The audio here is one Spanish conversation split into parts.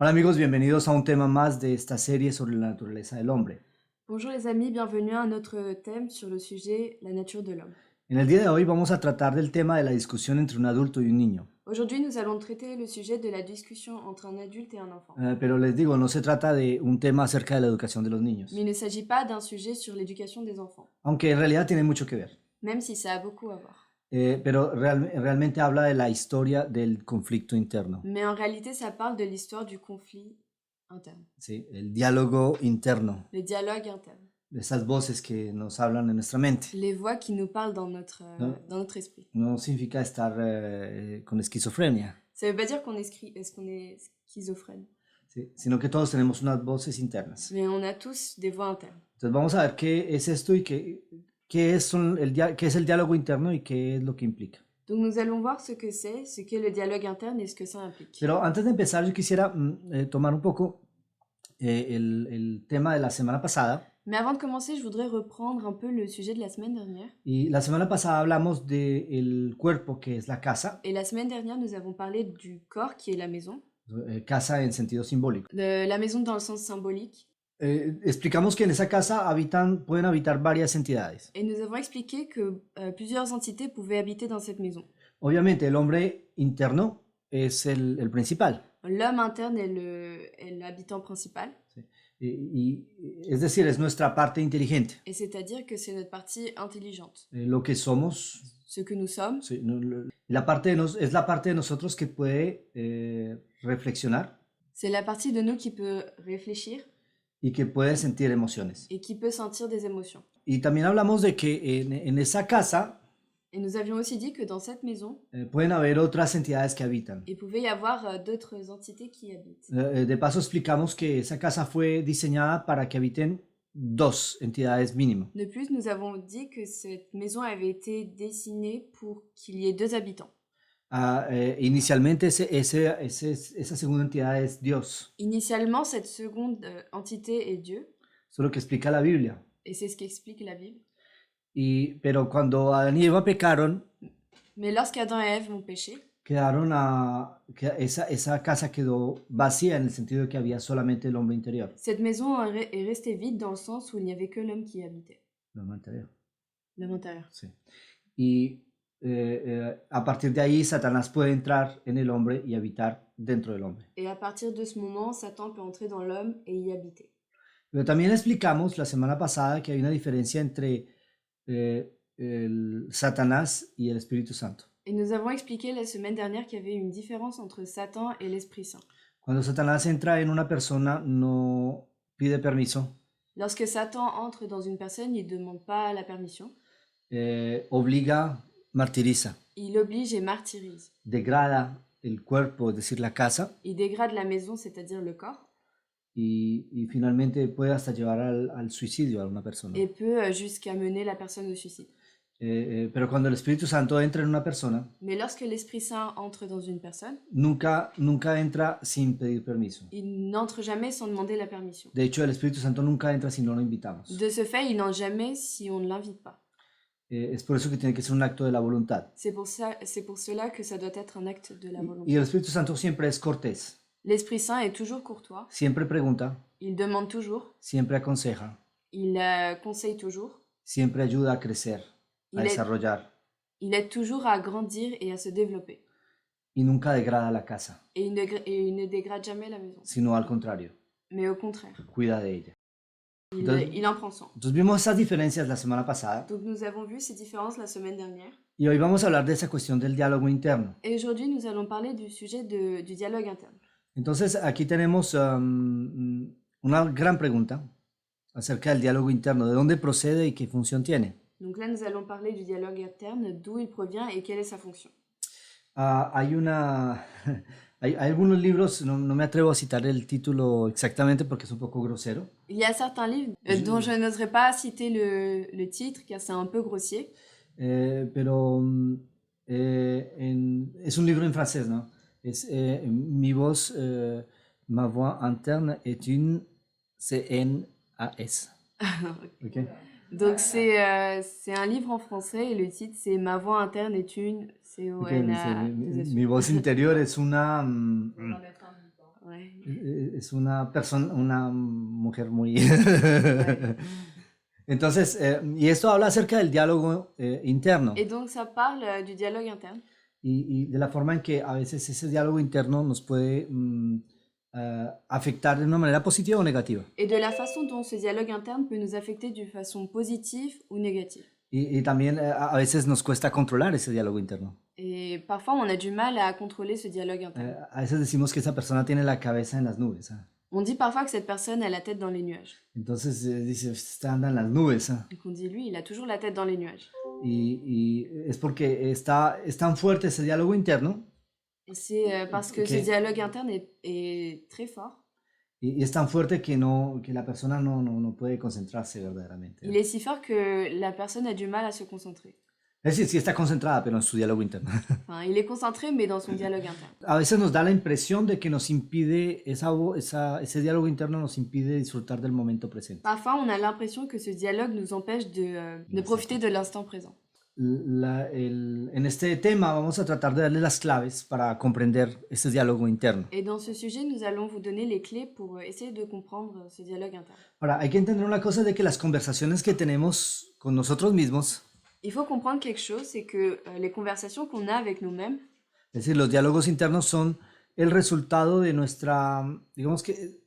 Hola amigos, bienvenidos a un tema más de esta serie sobre la naturaleza del hombre. Bonjour les amis, bienvenue à notre thème sur le sujet la nature de l'homme. En el día de hoy vamos a tratar del tema de la discusión entre un adulto y un niño. Aujourd'hui, nous allons traiter le sujet de la discussion entre un adulte et un enfant. Pero les digo, no se trata de un tema acerca de la educación de los niños, Mais il ne s'agit pas d'un sujet sur l'éducation des enfants, aunque en realidad tiene mucho que ver. même si ça a beaucoup à voir. Pero realmente habla de la historia del conflicto interno, Mais en réalité, ça parle de l'histoire du conflit interne, ¿sí? El diálogo interno, le dialogue interne, de esas voces que nos hablan en nuestra mente. les voix qui nous parlent dans notre esprit. No significa estar con esquizofrenia, Ça ne veut pas dire qu'on est schizophrène, ¿sí? Sino que todos tenemos unas voces internas. mais on a tous des voix internes. Entonces vamos a ver qué es esto y qué es el diálogo interno y qué es lo que implica. Donc nous allons voir ce qu'est le dialogue interne et ce que ça implique. Pero antes de empezar, yo quisiera tomar un poco el tema de la semana pasada. Mais avant de commencer, je voudrais reprendre un peu le sujet de la semaine dernière. Y la semana pasada hablamos del cuerpo, que es la casa, Et la semaine dernière, nous avons parlé du corps qui est la maison, casa en sentido simbólico. de la maison dans le sens symbolique. Explicamos que en esa casa pueden habitar varias entidades. Et nous avons expliqué que plusieurs entités pouvaient habiter dans cette maison. Obviamente, el hombre interno es el principal. L'homme interne est l'habitant principal. ¿Sí? Es decir, es nuestra parte inteligente. Et c'est-à-dire que c'est notre partie intelligente. Lo que somos. Ce que nous sommes. Sí, es la parte de nosotros que puede reflexionar. C'est la partie de nous qui peut réfléchir. Y que puede sentir emociones. Et qui peut sentir des émotions. Y también hablamos de que en esa casa Et nous avions aussi dit que dans cette maison, pueden haber otras entidades que habitan. il pouvait y avoir d'autres entités qui habitent. De paso explicamos que esa casa fue diseñada para que habiten dos entidades mínimo. De plus, nous avons dit que cette maison avait été dessinée pour qu'il y ait 2 habitants. Inicialmente esa segunda entidad es Dios. Initialement, cette seconde entité est Dieu. Eso es lo que explica la Biblia. Et c'est ce qu'explique la Bible. Pero cuando Adán y Eva pecaron, Mais lorsqu'Adam et Ève ont péché, esa casa quedó vacía en el sentido de que había solamente el hombre interior. cette maison est restée vide dans le sens où il n'y avait que l'homme qui y habitait. L'homme intérieur. L'homme intérieur. Sí. Y a partir de ahí Satanás puede entrar en el hombre y habitar dentro del hombre. Et à partir de ce moment, Satan peut entrer dans l'homme et y habiter. Pero también explicamos la semana pasada que hay una diferencia entre el Satanás y el Espíritu Santo. Et nous avons expliqué la semaine dernière qu'il y avait une différence entre Satan et l'Esprit Saint. Cuando Satanás entra en una persona, no pide permiso. Lorsque Satan entre dans une personne, il ne demande pas la permission. Obliga, martiriza. Il oblige et martyrise. Degrada el cuerpo, es decir, la casa. Il dégrade la maison, c'est-à-dire le corps. Y finalmente puede hasta llevar al suicidio a una persona. Et peut jusqu'à mener la personne au suicide. Pero cuando el Espíritu Santo entra en una persona, Mais lorsque l'Esprit Saint entre dans une personne, nunca entra sin pedir permiso. il n'entre jamais sans demander la permission. De hecho, el Espíritu Santo nunca entra si no lo invitamos. De ce fait, il n'entre jamais si on ne l'invite pas. Es por eso que tiene que ser un acto de la voluntad. C'est pour cela que ça doit être un acte de la volonté. Y el Espíritu Santo siempre es cortés. L'Esprit Saint est toujours courtois. Siempre pregunta. Il demande toujours. Siempre aconseja. Il conseille toujours. Siempre ayuda a crecer, a desarrollar. Il aide toujours à grandir et à se développer. Y nunca degrada la casa. Et il ne dégrade jamais la maison. Sino al contrario. Mais au contraire. Cuida de ella. Il en prend soin. Entonces vimos esas diferencias la semana pasada. Donc nous avons vu ces différences la semaine dernière. Y hoy vamos a hablar de esa cuestión del diálogo interno. Et aujourd'hui, nous allons parler du sujet du dialogue interne. Entonces aquí tenemos una gran pregunta acerca del diálogo interno, de dónde procede y qué función tiene. Donc là, nous allons parler du dialogue interne, d'où il provient et quelle est sa fonction. Hay algunos libros, no me atrevo a citar el título exactamente porque es un poco grosero. Il y a certains livres dont je n'oserais pas citer le titre car c'est un peu grossier. Pero es un libro en francés, ¿no? Es Mi voz, ma voix interne est une CNAS. Okay. Donc c'est un livre en français et le titre c'est Ma voix interne est une CONAS. Mi voz interior es una... Ouais, Es una persona, una mujer muy... Ouais. Entonces, y esto habla acerca del diálogo interno Et donc ça parle du dialogue interne y de la forma en que a veces ese diálogo interno nos puede afectar de una manera positiva o negativa. et de la façon dont ce dialogue interne peut nous affecter d'une façon positive ou négative. Y también a veces nos cuesta controlar ese diálogo interno. Et parfois, on a du mal à contrôler ce dialogue interne. A veces decimos que esa persona tiene la cabeza en las nubes. On dit parfois que cette personne a la tête dans les nuages. Entonces dice, está anda en las nubes. Donc on dit, lui, il a toujours la tête dans les nuages. Y es porque es tan fuerte ese diálogo interno Et c'est parce que ce Ok. dialogue interne est très fort. y es tan fuerte que, que la persona no puede concentrarse verdaderamente. Il est si fort que la personne a du mal à se concentrer. Es decir, sí está concentrada, pero en su diálogo interno. Enfin, il est concentré, mais dans son dialogue interne. A veces nos da la impresión de que nos impide, ese diálogo interno nos impide disfrutar del momento presente. Parfois, on a l'impression que ce dialogue nous empêche de profiter de l'instant présent. En este tema vamos a tratar de darle las claves para comprender ese diálogo interno. Et dans ce sujet, nous allons vous donner les clés pour essayer de comprendre ce dialogue interne. Ahora, hay que entender una cosa de que las conversaciones que tenemos con nosotros mismos, Il faut comprendre quelque chose, c'est que les conversations qu'on a avec nous-mêmes, es decir, los diálogos internos son el resultado de nuestra, digamos que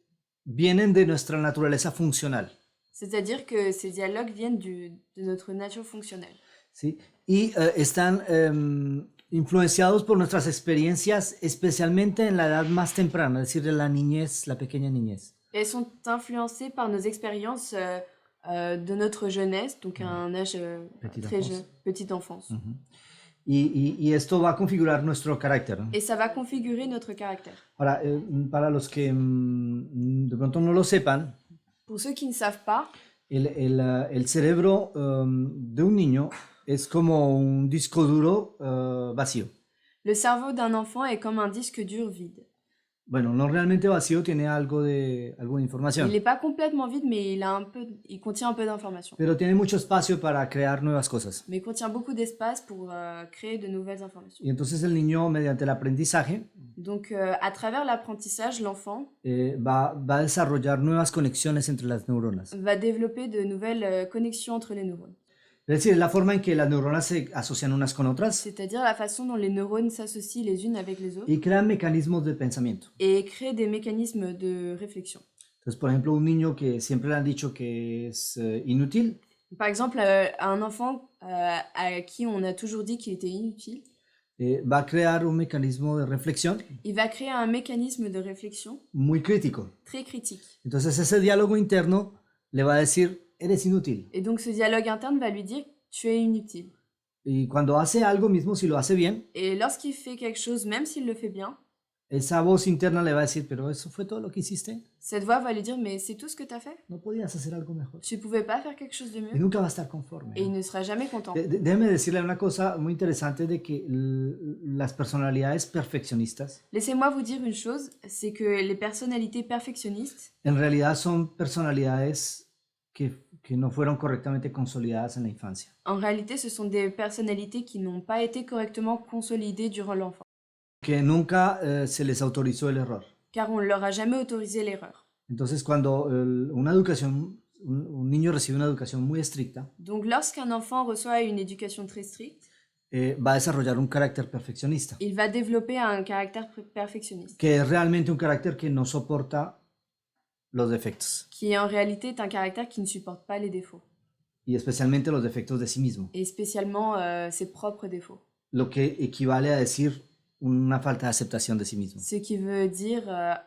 vienen de nuestra naturaleza funcional, c'est-à-dire que ces dialogues viennent de notre nature fonctionnelle. ¿sí? Y están influenciados por nuestras experiencias, especialmente en la edad más temprana, es decir, en la niñez, la pequeña niñez. Et elles sont influencées par nos expériences de notre jeunesse, donc à un âge Petite très enfance. jeune, petite enfance. Y esto va a configurar nuestro carácter, ¿no? Et ça va configurer notre caractère. Ahora, para los que de pronto no lo sepan, Pour ceux qui ne savent pas, el cerebro de un niño es como un disco duro vacío. le cerveau d'un enfant est comme un disque dur vide. Bueno, no realmente vacío, tiene algo de información, Il n'est pas complètement vide, mais il contient un peu d'informations. pero tiene mucho espacio para crear nuevas cosas. Mais il contient beaucoup d'espace pour créer de nouvelles informations. Y entonces el niño, mediante el aprendizaje, Donc, à travers l'apprentissage, l'enfant va a desarrollar nuevas conexiones entre las neuronas. va développer de nouvelles connexions entre les neurones. Es decir, la forma en que las neuronas se asocian unas con otras C'est-à-dire la façon dont les neurones s'associent les unes avec les autres y crean mecanismos de pensamiento. et créent des mécanismes de réflexion. Entonces, por ejemplo, un niño que siempre le han dicho que es inútil, Par exemple, un enfant à qui on a toujours dit qu'il était inutile, va a crear un mecanismo de reflexión il va créer un mécanisme de réflexion muy crítico. très critique. Entonces, ese diálogo interno le va a decir, eres inútil. Et donc ce dialogue interne va lui dire tu es inutile. Y cuando hace algo mismo, si lo hace bien, Et lorsqu'il fait quelque chose, même s'il le fait bien, esa voz interna le va a decir, pero eso fue todo lo que hiciste. cette voix va lui dire mais c'est tout ce que tu as fait? No podías hacer algo mejor. Tu pouvais pas faire quelque chose de Y mieux? nunca va a estar conforme. Et il ne sera jamais content. Déjeme decirle una cosa muy interesante de que las personalidades perfeccionistas Laissez-moi vous dire une chose, c'est que les personnalités perfectionnistes, en realidad son personalidades que no fueron correctamente consolidadas en la infancia. en réalité, ce sont des personnalités qui n'ont pas été correctement consolidées durant l'enfance, Que nunca se les autorizó el error. car on ne leur a jamais autorisé l'erreur. Entonces, cuando una educación, un niño recibe una educación muy estricta, Donc lorsqu'un enfant reçoit une éducation très stricte, va a desarrollar un carácter perfeccionista, il va développer un caractère perfectionniste, que es realmente un carácter que no soporta los defectos, qui en réalité est un caractère qui ne supporte pas les défauts, y especialmente los defectos de sí mismo, et spécialement ses propres défauts. lo que equivale a decir una falta de aceptación de sí mismo. Ce qui veut dire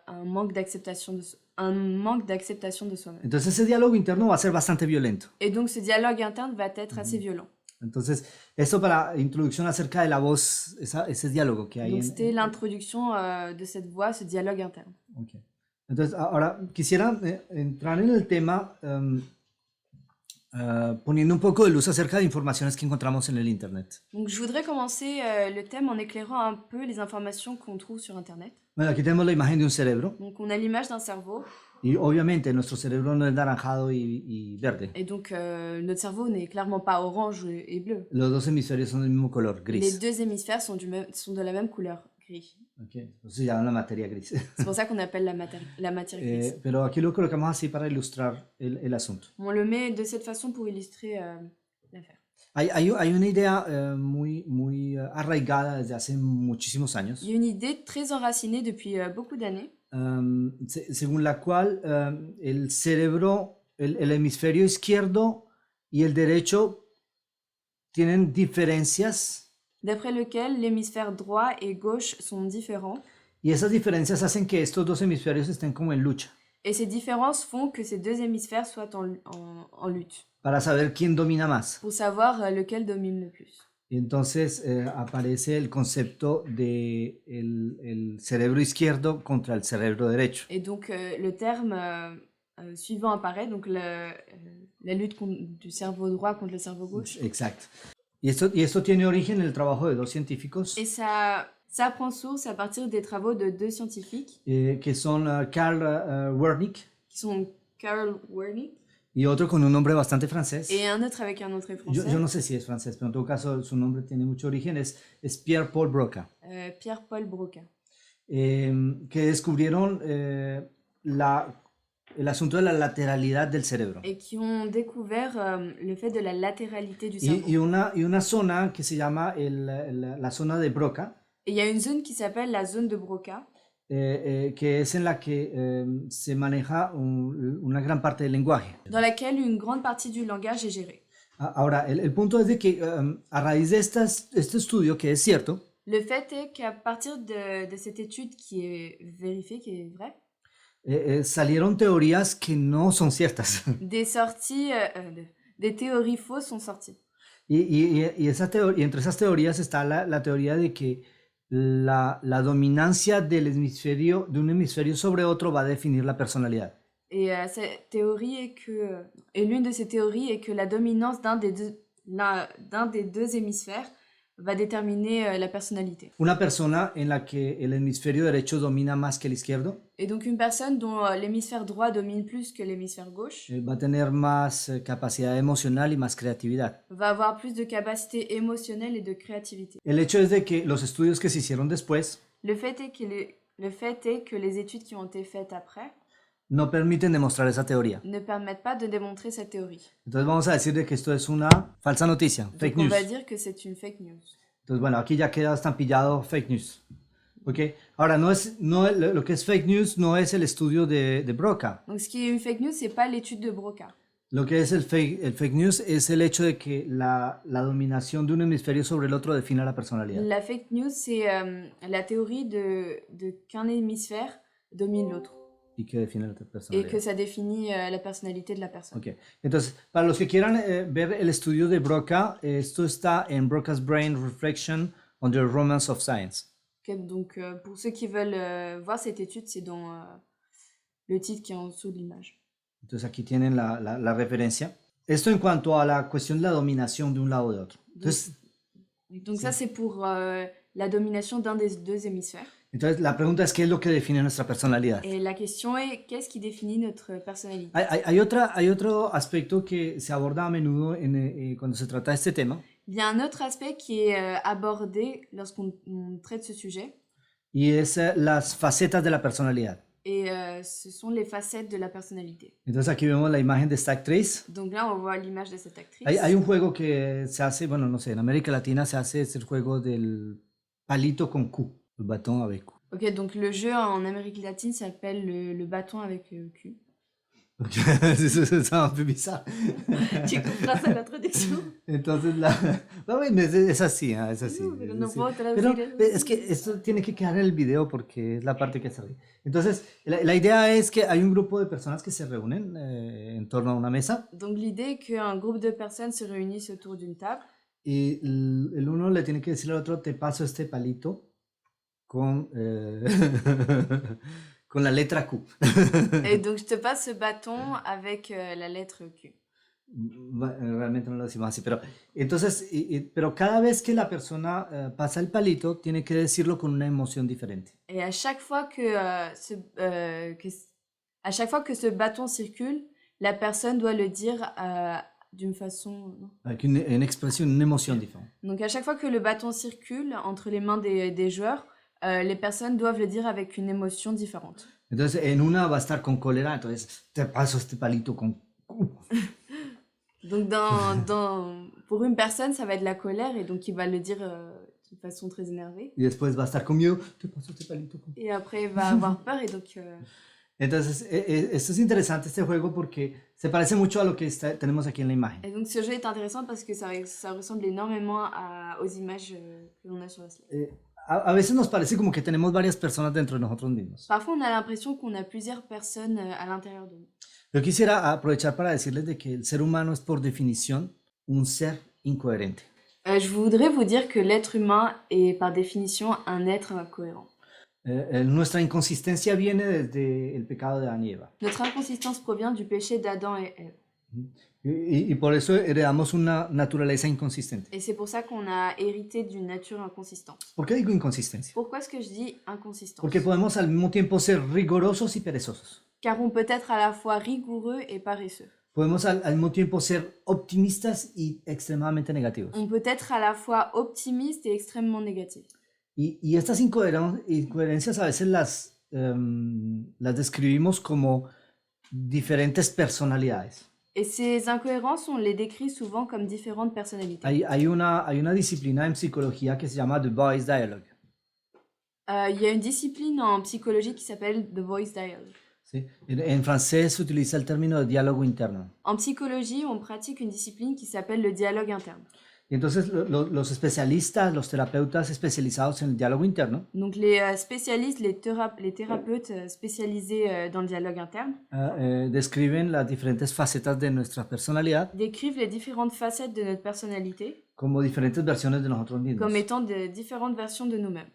un manque d'acceptation de soi-même. Entonces ese diálogo interno va a ser bastante violento. Et donc ce dialogue interne va être assez violent. Entonces, esto para introducción acerca de la voz, ese diálogo que hay Donc c'était l'introduction de cette voix, ce dialogue interne. Ok. Entonces, ahora quisiera entrar en el tema poniendo un poco de luz acerca de informaciones que encontramos en el Internet. Donc je voudrais commencer le thème en éclairant un peu les informations qu'on trouve sur Internet. Bueno, aquí tenemos la imagen de un cerebro Donc on a l'image d'un cerveau, y obviamente nuestro cerebro no es naranjado y verde. et donc notre cerveau n'est clairement pas orange et bleu. Los dos hemisferios son del mismo color, Les gris. deux hémisphères sont de la même couleur, gris. Okay. Entonces se llama la materia gris. C'est pour ça qu'on appelle la matière grise. Pero aquí lo colocamos así para ilustrar el asunto. On le met de cette façon pour illustrer l'affaire. Hay una idea muy arraigada desde hace muchísimos años, Il y a une idée très enracinée depuis beaucoup d'années, según la cual el cerebro, el hemisferio izquierdo y el derecho tienen diferencias d'après lequel l'hémisphère droit et gauche sont différents. y esas diferencias hacen que estos dos hemisferios estén como en lucha Et ces différences font que ces deux hémisphères soient en lutte, para saber quién domina más. pour savoir lequel domine le plus. Y entonces aparece el concepto de el cerebro izquierdo contra el cerebro derecho. Et donc le terme suivant apparaît, donc la lutte du cerveau droit contre le cerveau gauche. Exacto. Y esto tiene origen en el trabajo de dos científicos Et ça prend source à partir des travaux de deux scientifiques, que son Karl Wernicke qui sont Carl Wernicke y otro con un nombre bastante francés. et un autre avec un nom très français, Yo no sé si es francés, pero en todo caso su nombre tiene mucho origen, es Pierre-Paul Broca, Pierre-Paul Broca. que descubrieron el asunto de la lateralidad del cerebro. Et qui ont découvert le fait de la latéralité du cerveau. Y una zona que se llama la zona de Broca, Et il y a une zone qui s'appelle la zone de Broca, que es en la que se maneja una gran parte del lenguaje. dans laquelle une grande partie du langage est gérée. Ahora, el punto es de que a raíz de este estudio, que es cierto, Le fait est qu'à partir de cette étude qui est vérifiée, qui est vraie, salieron teorías que no son ciertas. des sorties, des théories fausses sont sorties. Y entre esas teorías está la teoría de que la dominancia de un hemisferio sobre otro va a definir la personalidad. Et cette théorie est que, et l'une de ces théories est que la dominance d'un des deux hémisphères va déterminer la personnalité. Una persona en la que el hemisferio derecho domina más que el izquierdo Et donc une personne dont l'hémisphère droit domine plus que l'hémisphère gauche va a tener más capacidad emocional y más creatividad. va avoir plus de capacité émotionnelle et de créativité. El hecho es de que los estudios que se hicieron después Le fait est que les études qui ont été faites après no permiten demostrar esa teoría. ne permettent pas de démontrer cette théorie. Entonces vamos a decir de que esto es una falsa noticia, Donc fake on news. va dire que c'est une fake news. Entonces bueno, aquí ya queda estampillado fake news. ¿Ok? Ahora, lo que es fake news no es el estudio de Broca. Donc ce qui est une fake news, c'est pas l'étude de Broca. Lo que es el fake news es el hecho de que la dominación de un hemisferio sobre el otro define la personalidad. La fake news, c'est la théorie de qu'un hémisphère domine l'autre Y que define la et personalidad. que ça définit la personnalité de la personne. Ok. Entonces, para los que quieran ver el estudio de Broca, esto está en Broca's Brain Reflection on the Romance of Science. Ok, donc pour ceux qui veulent voir cette étude, c'est dans le titre qui est en dessous de l'image. Entonces aquí tienen la referencia. Esto en cuanto a la cuestión de la dominación de un lado o de otro. Entonces, Donc ça, c'est pour la domination d'un des deux hémisphères. la pregunta es, ¿qué es lo que define nuestra personalidad? Et la question est, qu'est-ce qui définit notre personnalité? Hay otro aspecto que se aborda a menudo cuando se trata de este tema, Il y a un autre aspect qui est abordé lorsqu'on traite ce sujet, y es las facetas de la personalidad. et ce sont les facettes de la personnalité. Entonces aquí vemos la imagen de esta actriz. Donc là, on voit l'image de cette actrice. Hay un juego que se hace, bueno, no sé, en América Latina se hace el juego del palito con Q, el batón avec Q. Ok, donc le jeu en Amérique latine s'appelle le bâton avec cul. C'est un peu bizarre. Tu comprends ça, la traduction? Entonces, oui, mais es así, es así. No, pero no puedo Pero traducir. es que esto tiene que quedar en el video porque es la parte que se ríe. Entonces, la idea es que hay un grupo de personas que se reúnen en torno a una mesa Donc l'idée est qu'un groupe de personnes se réunissent autour d'une table y el uno le tiene que decir al otro, te paso este palito con, con la letra Q. et donc je te passe ce bâton avec la lettre Q. Realmente no lo decimos así, pero entonces, pero cada vez que la persona pasa el palito, tiene que decirlo con una emoción diferente. Et à chaque fois à chaque fois que ce bâton circule, la personne doit le dire d'une façon... Avec une expression, une émotion différente. Donc à chaque fois que le bâton circule entre les mains des joueurs, les personnes doivent le dire avec une émotion différente. Entonces, en una va a estar con cólera, entonces te paso este palito con... Donc, pour une personne, ça va être la colère et donc il va le dire de façon très énervée. Y después va a estar con miedo, te paso este palito con... Et après, il va avoir peur et donc... Entonces, esto es interesante, este juego, porque se parece mucho a lo que tenemos aquí en la imagen. Et donc ce jeu est intéressant parce que ça ressemble énormément aux images que l'on a sur la slide. A veces nos parece como que tenemos varias personas dentro de nosotros mismos. Parfois, on a l'impression qu'on a plusieurs personnes à l'intérieur de nous. Yo quisiera aprovechar para decirles de que el ser humano es por definición un ser incoherente. Je voudrais vous dire que l'être humain est par définition un être incohérent. Nuestra inconsistencia viene desde el pecado de Adán y Eva. Notre inconsistance provient du péché d'Adam et Ève. Y por eso heredamos una naturaleza inconsistente. Et c'est pour ça qu'on a hérité d'une nature inconsistante. ¿Por qué digo inconsistencia? Pourquoi est-ce que je dis inconsistance? Porque podemos al mismo tiempo ser rigorosos y perezosos. Car on peut être à la fois rigoureux et paresseux. Podemos al mismo tiempo ser optimistas y extremadamente negativos. On peut être à la fois optimiste et extrêmement négatif. Y estas incoherencias a veces las describimos como diferentes personalidades. Et ces incohérences, on les décrit souvent comme différentes personnalités. Hay una disciplina en psicología que se llama The Voice Dialogue. Il y a une discipline en psychologie qui s'appelle The Voice Dialogue. ¿Sí? En francés se utiliza el término de diálogo interno. En psychologie, on pratique une discipline qui s'appelle le dialogue interne. Y entonces los especialistas, los terapeutas especializados en el diálogo interno, Donc les spécialistes, les thérapeutes spécialisés dans le dialogue interne describen las diferentes facetas de nuestra personalidad décrivent les différentes facettes de notre personnalité como diferentes versiones de nosotros mismos, comme étant de différentes versions de nous-mêmes,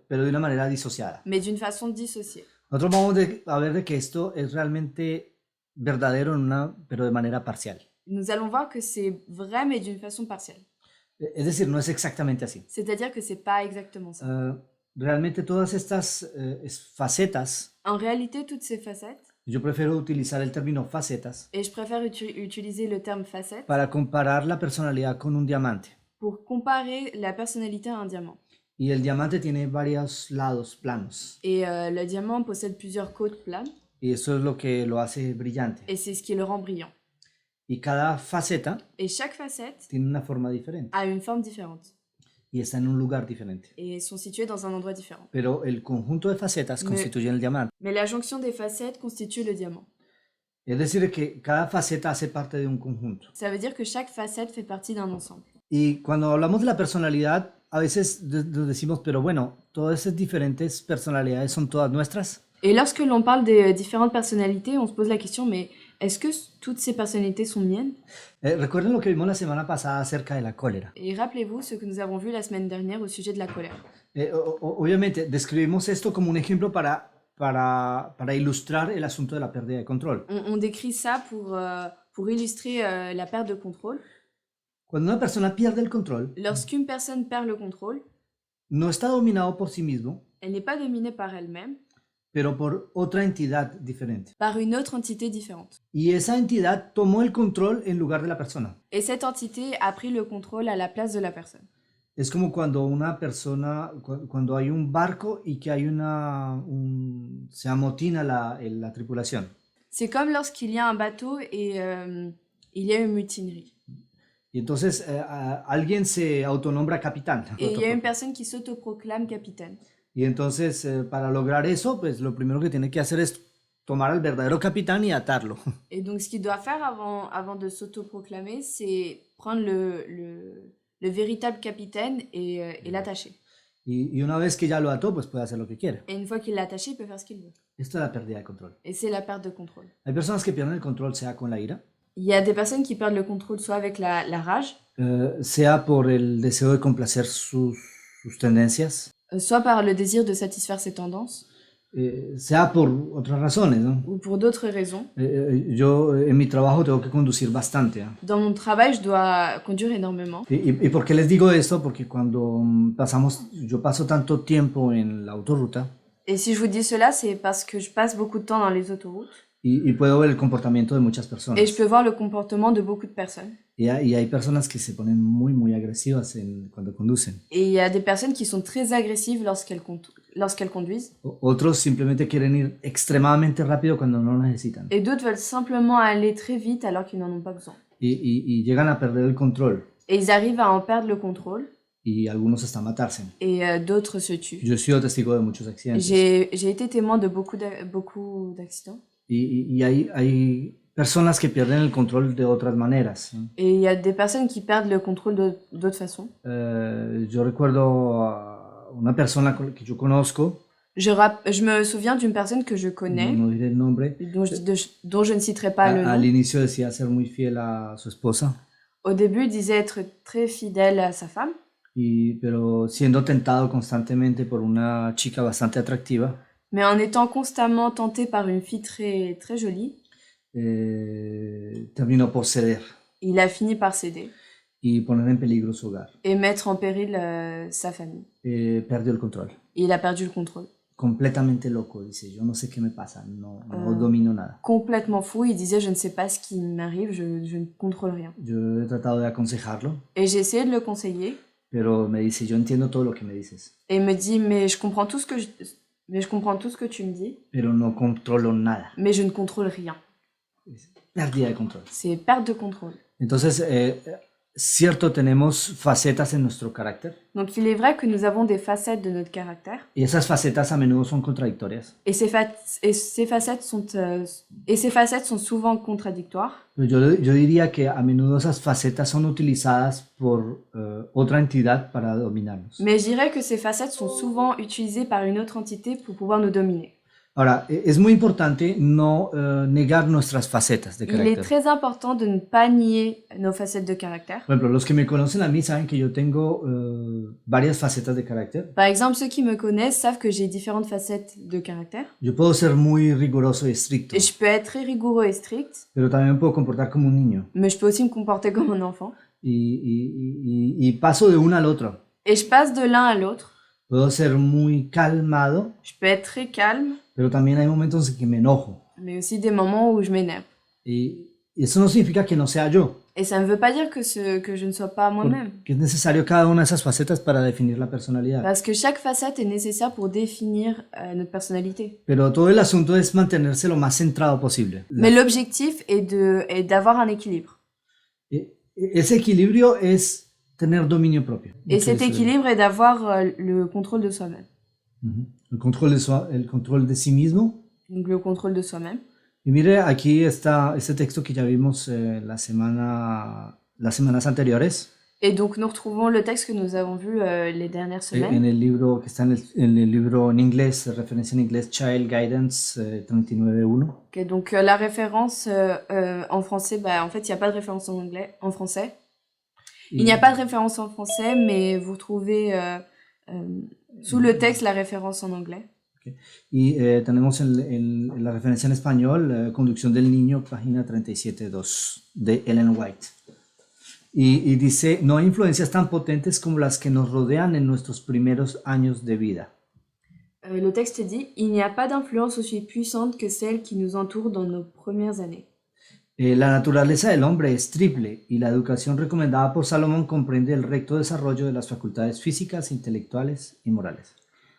pero de una manera disociada. mais d'une façon dissociée. Nosotros vamos a ver de que esto es realmente verdadero, pero de manera parcial. Nous allons voir que c'est vrai, mais d'une façon partielle. Es decir, no es exactamente así. C'est-à-dire que c'est pas exactement ça. Realmente todas estas facetas, En réalité, toutes ces facettes, yo prefiero utilizar el término facetas et je préfère utiliser le terme facette para comparar la personalidad con un diamante. pour comparer la personnalité à un diamant. Y el diamante tiene varios lados planos. Et le diamant possède plusieurs côtes planes, Y eso es lo que lo hace brillante. et c'est ce qui le rend brillant. Y cada faceta Et chaque facette tiene una forma diferente a une forme différente y está en un lugar diferente. et sont situées dans un endroit différent. Pero el conjunto de facetas constituye el diamante. Mais la jonction des facettes constitue le diamant. Es decir, que cada faceta hace parte de un conjunto. Ça veut dire que chaque facette fait partie d'un ensemble. Y cuando hablamos de la personalidad, a veces nos decimos, pero bueno, todas esas diferentes personalidades son todas nuestras. Et lorsque l'on parle des différentes personnalités, on se pose la question, mais est-ce que toutes ces personnalités sont miennes? Recuerden lo que vimos la semana pasada acerca de la cólera. Et rappelez-vous ce que nous avons vu la semaine dernière au sujet de la colère. Obviamente, describimos esto como un ejemplo para ilustrar el asunto de la pérdida de control. On décrit ça pour illustrer la perte de contrôle. Cuando una persona pierde el control, Lorsqu'une personne perd le contrôle, no está dominado por sí mismo, elle n'est pas dominée par elle-même, pero por otra entidad diferente. par une autre entité différente. Y esa entidad tomó el control en lugar de la persona. Et cette entité a pris le contrôle à la place de la personne. Es como cuando cuando hay un barco y que hay se amotina la tripulación. C'est comme lorsqu'il y a un bateau et il y a une mutinerie. Y entonces alguien se autonombra capitán. Et il y a une personne qui s'autoproclame capitaine. Y entonces para lograr eso, pues lo primero que tiene que hacer es tomar al verdadero capitán y atarlo. Et donc ce qu'il doit faire avant de s'autoproclamer, c'est prendre le véritable capitaine et l'attacher. Y una vez que ya lo ató, pues puede hacer lo que quiere. Et une fois qu'il l'a attaché, il peut faire ce qu'il veut. Esto es la pérdida de control. Et c'est la perte de contrôle. Hay personas que pierden el control, sea con la ira, Il y a des personnes qui perdent le contrôle soit avec la rage, sea por el deseo de complacer sus tendencias, soit par le désir de satisfaire ses tendances, sea por otras razones, ¿no? ou pour d'autres raisons. Yo en mi trabajo tengo que conducir bastante, ¿no? Dans mon travail, je dois conduire énormément. ¿Y por qué les digo esto? Porque cuando yo paso tanto tiempo en la autorruta, Et si je vous dis cela, c'est parce que je passe beaucoup de temps dans les autoroutes. y puedo ver el comportamiento de muchas Et je personas. peux voir le comportement de beaucoup de personnes. Y hay personas que se ponen muy, muy agresivas cuando conducen. Et il y a des personnes qui sont très agressives lorsqu'elles conduisent. Otros simplemente quieren ir extremadamente rápido cuando no lo necesitan. Et d'autres veulent simplement aller très vite alors qu'ils n'en ont pas besoin. Y llegan a perder el control. Et ils arrivent à en perdre le contrôle. Y algunos hasta matarse. Et d'autres se tuent. Yo he sido testigo de muchos accidentes. J'ai été témoin de beaucoup d'accidents. Y hay personas que pierden el control de otras maneras. Et il y a des personnes qui perdent le contrôle d'autres façons. Yo recuerdo a una persona que yo conozco, Je me souviens d'une personne que je connais, no diré el nombre, dont je ne citerai pas le al nom. inicio decía ser muy fiel a su esposa, Au début, il disait être très fidèle à sa femme, pero siendo tentado constantemente por una chica bastante atractiva, mais en étant constamment tenté par une fille très, très jolie, terminó por ceder il a fini par céder y poner en peligro su hogar. et mettre en péril sa famille. Perdió el control. Et il a perdu le contrôle. Completamente loco, dice, yo no sé qué me pasa, no Ah. domino nada. Complètement fou, il disait je ne sais pas ce qui m'arrive, je ne contrôle rien. Yo he tratado de aconsejarlo, Et j'ai essayé de le conseiller pero me dice, yo entiendo todo lo que me dices, et il me dit mais je comprends tout ce que tu me dis, pero no controlo nada. mais je ne contrôle rien. Pérdida de control. C'est perte de contrôle. Entonces, cierto, tenemos facetas en nuestro carácter Donc il est vrai que nous avons des facettes de notre caractère y esas facetas a menudo son contradictorias. et ces facettes sont souvent contradictoires. Pero yo diría que a menudo esas facetas son utilizadas por otra entidad para dominarnos. Mais je dirais que ces facettes sont souvent utilisées par une autre entité pour pouvoir nous dominer. Ahora, es muy importante no negar nuestras facetas de Il est carácter. très important de ne pas nier nos facettes de caractère. Por ejemplo, los que me conocen a mí saben que yo tengo varias facetas de carácter. Par exemple, ceux qui me connaissent savent que j'ai différentes facettes de caractère. Yo puedo ser muy riguroso y estricto, Et je peux être très rigoureux et strict, pero también me puedo comportar como un niño. mais je peux aussi me comporter comme un enfant. Y paso de uno al otro. Et je passe de l'un à l'autre. Puedo ser muy calmado, Je peux être très calme, pero también hay momentos en que me enojo. mais aussi des moments où je m'énerve. Y eso no significa que no sea yo, Et ça ne veut pas dire que je ne sois pas moi-même. porque es necesario cada una de esas facetas para definir la personalidad. Parce que chaque facette est nécessaire pour définir notre personnalité. Pero todo el asunto es mantenerse lo más centrado posible. Mais l'objectif est d'avoir un équilibre. Ese equilibrio es tener dominio propio. Et cet équilibre est d'avoir le contrôle de soi-même. Ujú. El control de sí mismo. Donc le contrôle de soi-même. Y mire, aquí está este texto que ya vimos las semanas anteriores, Et donc nous retrouvons le texte que nous avons vu les dernières en semaines. el libro que está en el libro en inglés, referencia en inglés, Child Guidance 39.1. Okay, donc la référence en français, en fait, il n'y a pas de référence en français. Il n'y a pas de référence en français, mais vous trouvez sous le texte la référence en anglais. Okay. Y tenemos la referencia en español, Conducción del Niño, página 37.2, de Ellen White. Y dice, no hay influencias tan potentes como las que nos rodean en nuestros primeros años de vida. Le texte dit, il n'y a pas d'influence aussi puissante que celle qui nous entoure dans nos premières années. La naturaleza del hombre es triple y la educación recomendada por Salomón comprende el recto desarrollo de las facultades físicas, intelectuales y morales.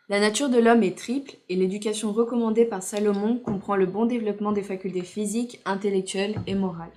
La nature de l'homme est triple et l'éducation recommandée par Salomon comprend le bon développement des facultés physiques, intellectuelles et morales.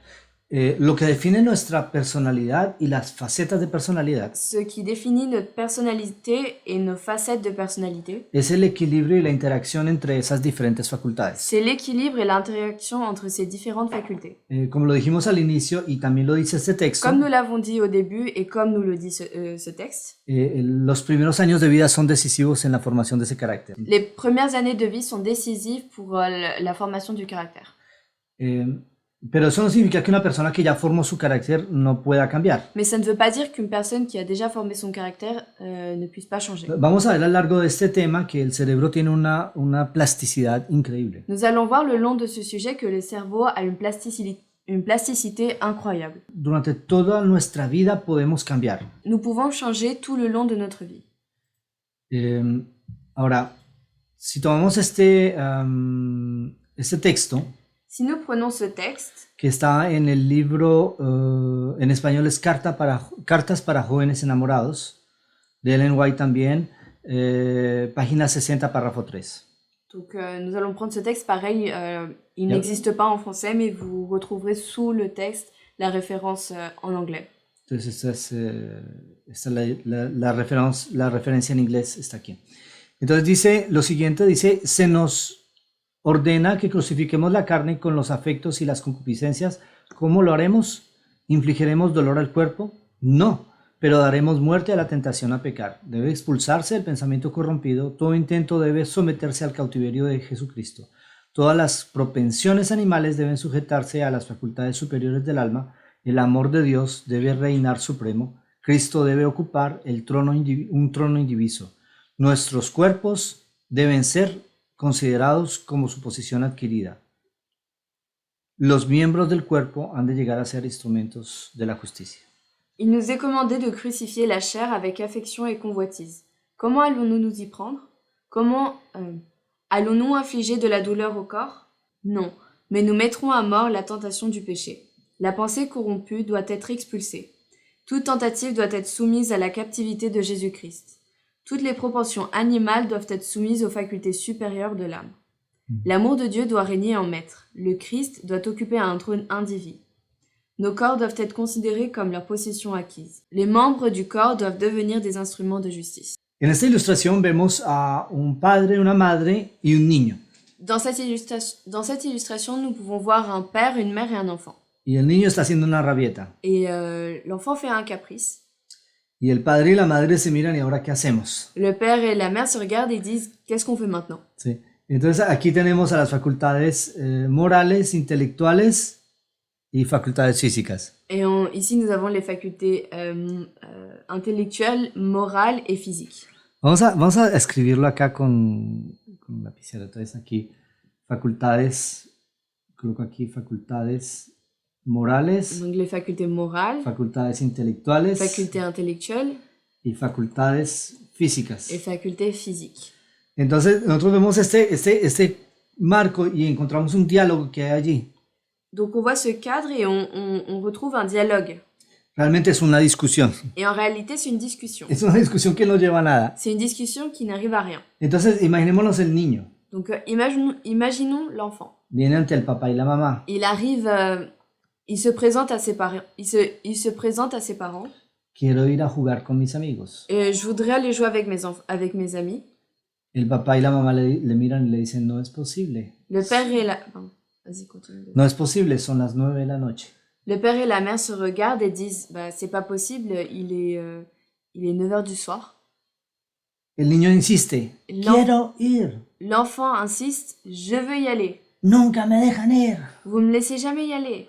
Lo que define nuestra personalidad y las facetas de personalidad Ce qui définit notre personnalité et nos facettes de personnalité, es el equilibrio y la interacción entre esas diferentes facultades. c'est l'équilibre et l'interaction entre ces différentes facultés. Como lo dijimos al inicio y también lo dice este texto, Comme nous l'avons dit au début et comme nous le dit ce texte, los primeros años de vida son decisivos en la formación de ese carácter. les premières années de vie sont décisives pour la formation du caractère. Pero eso no significa que una persona que ya formó su carácter no pueda cambiar. Mais ça ne veut pas dire qu'une personne qui a déjà formé son caractère ne puisse pas changer. Vamos a ver a lo largo de este tema que el cerebro tiene una plasticidad increíble. Nous allons voir le long de ce sujet que le cerveau a une plasticité incroyable. Durante toda nuestra vida podemos cambiar. Nous pouvons changer tout le long de notre vie. Ahora, si tomamos este texto, Si nous prenons ce texte, que está en el libro, en español es Cartas para jóvenes enamorados, de Ellen White también, página 60, párrafo 3. donc nous allons prendre ce texte, pareil, il n'existe pas en français, mais vous retrouverez sous le texte la référence en anglais. Entonces esta es la referencia en inglés está aquí. Entonces dice lo siguiente, dice, se nos ordena que crucifiquemos la carne con los afectos y las concupiscencias. ¿Cómo lo haremos? ¿Infligiremos dolor al cuerpo? No, pero daremos muerte a la tentación a pecar. Debe expulsarse el pensamiento corrompido, todo intento debe someterse al cautiverio de Jesucristo. Todas las propensiones animales deben sujetarse a las facultades superiores del alma. El amor de Dios debe reinar supremo. Cristo debe ocupar un trono indiviso. Nuestros cuerpos deben ser considerados como su posición adquirida. Los miembros del cuerpo han de llegar a ser instrumentos de la justicia. Il nous est commandé de crucifier la chair avec affection et convoitise. Comment allons-nous nous y prendre? Comment allons-nous infliger de la douleur au corps? Non, mais nous mettrons à mort la tentation du péché. La pensée corrompue doit être expulsée. Toute tentative doit être soumise à la captivité de Jésus-Christ. Toutes les propensions animales doivent être soumises aux facultés supérieures de l'âme. L'amour de Dieu doit régner en maître. Le Christ doit occuper un trône indivis. Nos corps doivent être considérés comme leur possession acquise. Les membres du corps doivent devenir des instruments de justice. En esta ilustración vemos a un padre, una madre y un niño. Dans cette illustration, nous pouvons voir un père, une mère et un enfant. Y el niño está haciendo una rabieta. Et l'enfant fait un caprice. Y el padre y la madre se miran y ahora ¿qué hacemos? Le père et la mère se regardent et disent « Qu'est-ce qu'on fait maintenant ?» Sí. Entonces aquí tenemos a las facultades morales, intelectuales y facultades físicas. Et ici, nous avons les facultés intellectuelles, morales et physiques. Vamos a escribirlo acá con lapicero. Entonces aquí, facultades, coloco aquí facultades morales, Donc les facultés morales, facultades intelectuales facultés intellectuelles y facultades físicas. et facultés physiques. Entonces nosotros vemos este marco y encontramos un diálogo que hay allí. Donc on voit ce cadre et on retrouve un dialogue. Realmente es una discusión. Et en réalité, c'est une discussion. Es una discusión que no lleva a nada. C'est une discussion qui n'arrive à rien. Entonces imaginémonos el niño. Donc imaginons l'enfant. Viene ante el papá y la mamá. Il arrive, il se présente à ses parents. Il se présente à ses parents. Quiero ir a jugar con mis amigos. Et je voudrais aller jouer avec mes amis. El papá y la mamá le miran y le dicen, no es posible. Le père et la... Pardon, vas-y, continue. No es posible, son las 9 de la noche. Le père et la mère se regardent et disent bah, c'est pas possible, il est 9h du soir. El niño insiste, quiero ir. L'enfant insiste, je veux y aller. Nunca me dejan ir. Vous me laissez jamais y aller.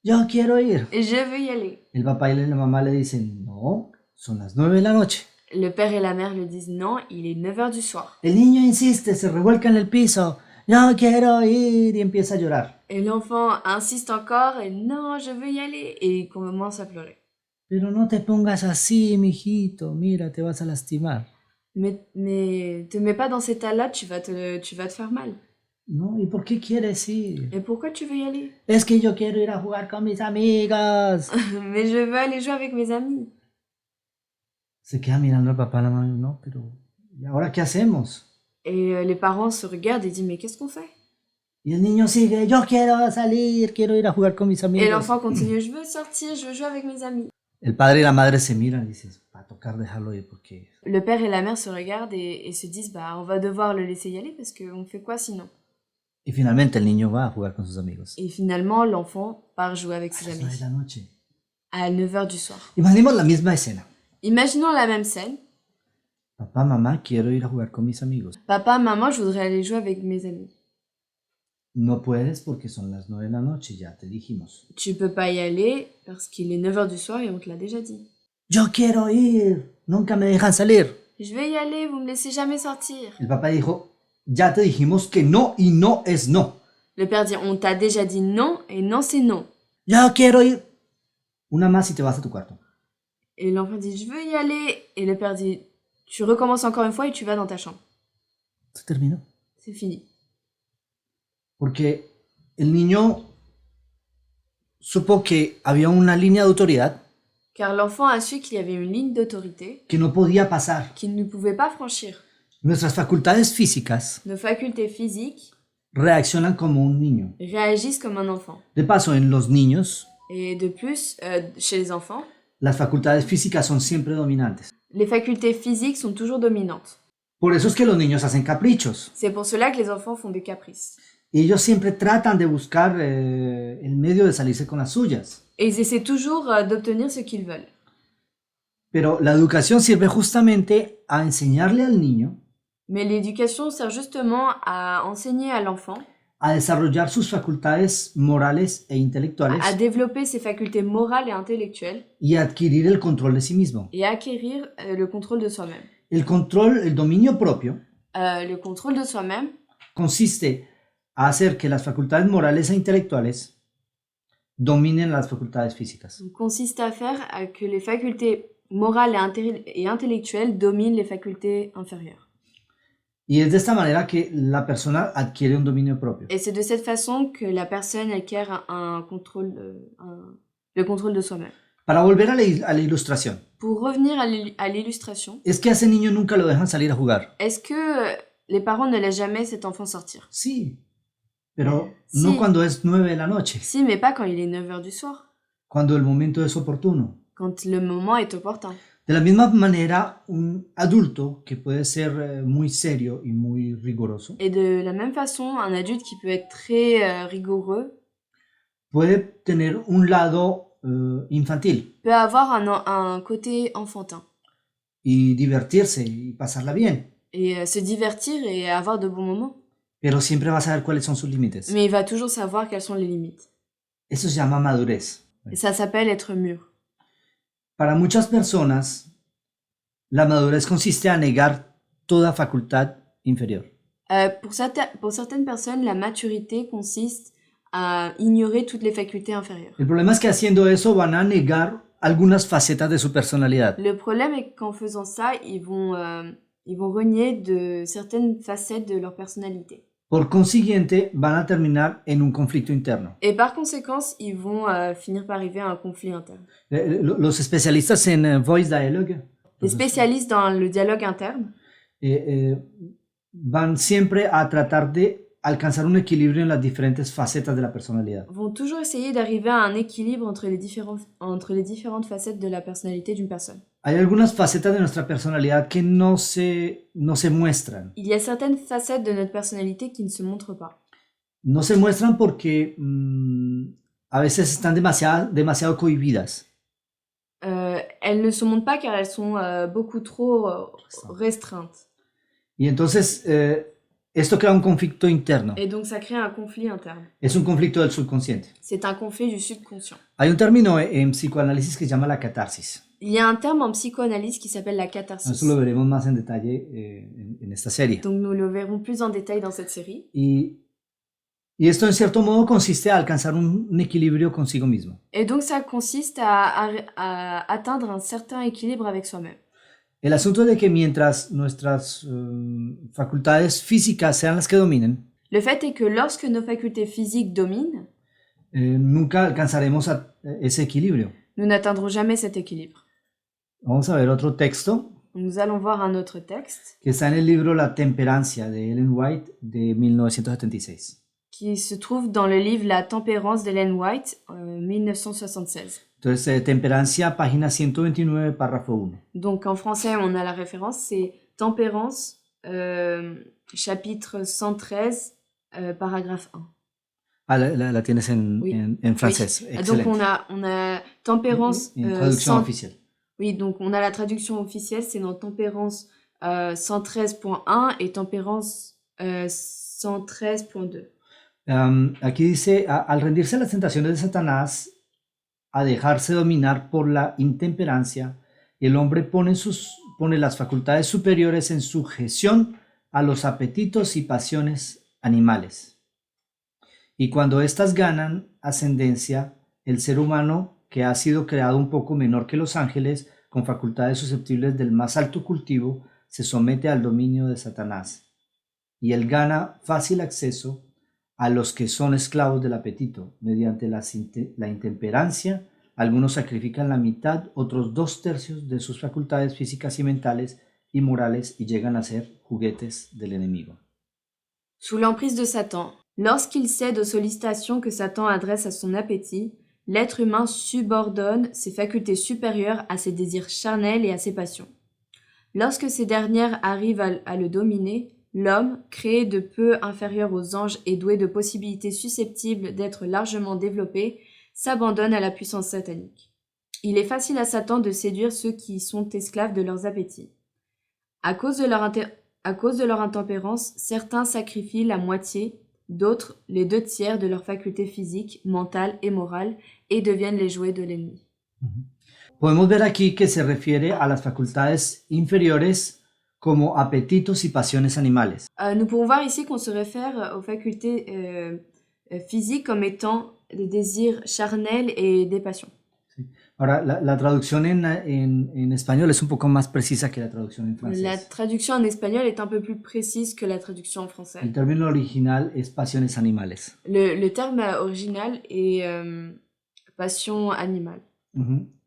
Yo quiero ir. Et je veux y aller. El papá y la mamá le dicen, no, son las 9 de la noche. Le père et la mère le disent non, il est 9h du soir. El niño insiste, se revuelca en el piso. Yo quiero ir y empieza a llorar. Et l'enfant insiste encore et non, je veux y aller. Et il commence à pleurer. Pero no te pongas así, mijito, mira, te vas a lastimar. Mais te mets pas dans cet état-là, tu vas te faire mal. No, ¿y por qué quieres ir? Et pourquoi tu veux y aller? Es que yo quiero ir a jugar con mis amigos. Mais je veux aller jouer avec mes amis. Se queda mirando al papá y la mamá, no, pero ¿y ahora qué hacemos? Et les parents se regardent et disent mais qu'est-ce qu'on fait? Y el niño sigue, yo quiero salir, quiero ir a jugar con mis amigos. Et l'enfant continue, je veux sortir, je veux jouer avec mes amis. El padre y la madre se miran y dicen, va a tocar dejarlo ir porque... Le père et la mère se regardent et se disent bah on va devoir le laisser y aller parce qu'on fait quoi sinon? Y finalmente el niño va a jugar con sus amigos. Et finalement l'enfant part jouer avec ses A las amis 9 de la noche. à 9h du soir. Imaginemos la misma escena. Imaginons la même scène. Papá, mamá, quiero ir a jugar con mis amigos. Papa, maman, je voudrais aller jouer avec mes amis. No puedes porque son las 9 de la noche, ya te dijimos. Tu peux pas y aller parce qu'il est 9h du soir et on te l'a déjà dit. Yo quiero ir, nunca me dejan salir. Je vais y aller, vous me laissez jamais sortir. El papá dijo, ya te dijimos que no y no es no. Le père dit on t'a déjà dit non et non c'est non. Yo quiero ir. Una más y te vas a tu cuarto. Et l'enfant dit je veux y aller. Et le père dit tu recommences encore une fois et tu vas dans ta chambre. Se terminó. C'est fini. Porque el niño supo que había una línea de autoridad car l'enfant a su qu'il y avait une ligne d'autorité que no podía pasar. qu'il ne pouvait pas franchir. Nuestras facultades físicas Nos facultés physiques reaccionan como un niño. réagissent comme un enfant. De paso, en los niños, Et de plus, chez les enfants, las facultades físicas son siempre dominantes. les facultés physiques sont toujours dominantes. Por eso es que los niños hacen caprichos. C'est pour cela que les enfants font des caprices. Y ellos siempre tratan de buscar el medio de salirse con las suyas. Et ils essaient toujours d'obtenir ce qu'ils veulent. Pero la educación sirve justamente a enseñarle al niño Mais l'éducation sert justement à enseigner à l'enfant a desarrollar sus facultades morales e intelectuales à développer ses facultés morales et intellectuelles y a adquirir el control de sí mismo. et à acquérir le contrôle de soi-même. El control, el dominio propio, Le contrôle de soi-même consiste a hacer que las facultades morales e intelectuales dominen las facultades físicas. consiste à faire que les facultés morales et intellectuelles dominent les facultés inférieures. Y es de esta manera que la persona adquiere un dominio propio. Et c'est de cette façon que la personne acquiert le contrôle de soi-même. Para volver a la ilustración, Pour revenir à l'illustration, es que a ese niño nunca lo dejan salir a jugar. est-ce que les parents ne laissent jamais cet enfant sortir? Sí, pero Sí. no cuando es 9 de la noche, Si, mais pas quand il est 9 h du soir, cuando el momento es oportuno. quand le moment est opportun. De la misma manera, un adulto que puede ser muy serio y muy riguroso, Et de la même façon, un adulte qui peut être très rigoureux puede tener un lado infantil peut avoir un côté enfantin y divertirse y pasarla bien, et se divertir et avoir de bons moments. pero siempre va a saber cuáles son sus límites. Mais il va toujours savoir quelles sont les limites. Eso se llama madurez. Et ça s'appelle être mûr. Para muchas personas, la madurez consiste a negar toda facultad inferior. Pour certaines personnes, la maturité consiste à ignorer toutes les facultés inférieures. El problema es que haciendo eso van a negar algunas facetas de su personalidad. Le problème est qu'en faisant ça, ils vont renier de certaines facettes de leur personnalité. Por consiguiente, van a terminar en un conflicto interno. Et par conséquence, ils vont finir par arriver à un conflit interne. Los especialistas en voice dialogue Les spécialistes dans le dialogue interne van siempre a tratar de alcanzar un equilibrio en las diferentes facetas de la personalidad. vont toujours essayer d'arriver à un équilibre entre les différentes facettes de la personnalité d'une personne. Hay algunas facetas de nuestra personalidad que no se muestran. Il y a certaines facettes de notre personnalité qui ne se montrent pas. No se muestran porque a veces están demasiado cohibidas. Elles ne se montrent pas car elles sont beaucoup trop restreintes. Y entonces esto crea un conflicto interno. Et donc ça crée un conflit interne. Es un conflicto del subconsciente. C'est un conflit du subconscient. Hay un término en psicoanálisis que se llama la catarsis. Il y a un terme en psychoanalyse qui s'appelle la catharsis. Eso lo veremos más en detalle en esta serie. Donc nous le verrons plus en détail dans cette série. Y esto en cierto modo consiste a alcanzar un equilibrio consigo mismo. Et donc ça consiste à atteindre un certain équilibre avec soi-même. El asunto es de que mientras nuestras facultades físicas sean las que dominen, Le fait est que lorsque nos facultés physiques dominent, nunca alcanzaremos ese equilibrio. nous n'atteindrons jamais cet équilibre. Vamos a ver otro texto Nous allons voir un autre texte que está en el libro La Temperancia de Ellen White de 1976. qui se trouve dans le livre La tempérance d'Ellen White, 1976. Entonces, Temperancia, página 129, párrafo 1. Donc en français, on a la référence, c'est Tempérance, chapitre 113, paragraphe 1. Ah, la tienes Oui. en francés. Oui. Excelente. Donc on a Tempérance... En traducción 100 oficial. Oui, donc on a la traduction officielle, c'est dans Tempérance 113.1 et Tempérance 113.2. Aquí dice, al rendirse a las tentaciones de Satanás, a dejarse dominar por la intemperancia, el hombre pone las facultades superiores en sujeción a los apetitos y pasiones animales. Y cuando éstas ganan ascendencia, el ser humano, que ha sido creado un poco menor que los ángeles, con facultades susceptibles del más alto cultivo, se somete al dominio de Satanás. Y él gana fácil acceso a los que son esclavos del apetito. Mediante la intemperancia, algunos sacrifican la mitad, otros 2/3 de sus facultades físicas y mentales y morales y llegan a ser juguetes del enemigo. Sous l'emprise de Satan, lorsqu'il cède aux sollicitations que Satan adresse à son appétit, l'être humain subordonne ses facultés supérieures à ses désirs charnels et à ses passions. Lorsque ces dernières arrivent à le dominer, l'homme, créé de peu inférieur aux anges et doué de possibilités susceptibles d'être largement développées, s'abandonne à la puissance satanique. Il est facile à Satan de séduire ceux qui sont esclaves de leurs appétits. À cause de leur intempérance, certains sacrifient la moitié, d'autres les 2/3 de leurs facultés physiques, mentales et morales et deviennent les jouets de l'ennemi. Podemos ver aquí que se refiere a las facultades inferiores como apetitos y pasiones animales. Nous pouvons voir ici qu'on se réfère aux facultés physiques comme étant des désirs charnels et des passions. ¿Sí? Ahora, la traducción en español es un poco más precisa que la traducción en francés. La traduction en espagnol est un peu plus précise que la traduction en français. El término original es pasiones animales. Le terme original est passion animale.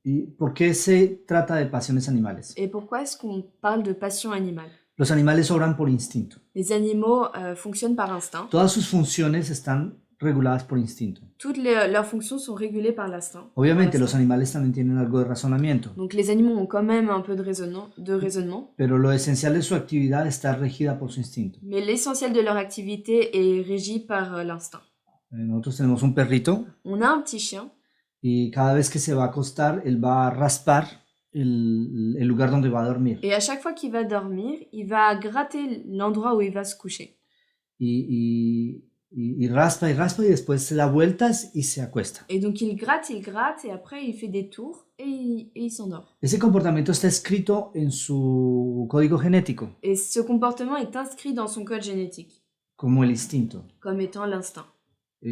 ¿Y por qué se trata de pasiones animales? Et pourquoi est-ce qu'on parle de passion animale? Los animales obran por instinto. Les animaux fonctionnent par instinct. Todas sus funciones están reguladas por instinto. Toutes leurs fonctions sont régulées par l'instinct. Obviamente los animales también tienen algo de razonamiento, Donc les animaux ont quand même un peu de raisonnement, pero lo esencial de su actividad está regida por su instinto. mais l'essentiel de leur activité est régi par l'instinct. Nosotros tenemos un perrito On a un petit chien y cada vez que se va a acostar, él va a raspar el lugar donde va a dormir. et à chaque fois qu'il va dormir, il va gratter l'endroit où il va se coucher. Y raspa y después se da vueltas y se acuesta. Et donc il gratte et après il fait des tours et il s'endort. Ese comportamiento está escrito en su código genético, Et ce comportement est inscrit dans son code génétique, como el instinto, comme étant l'instinct,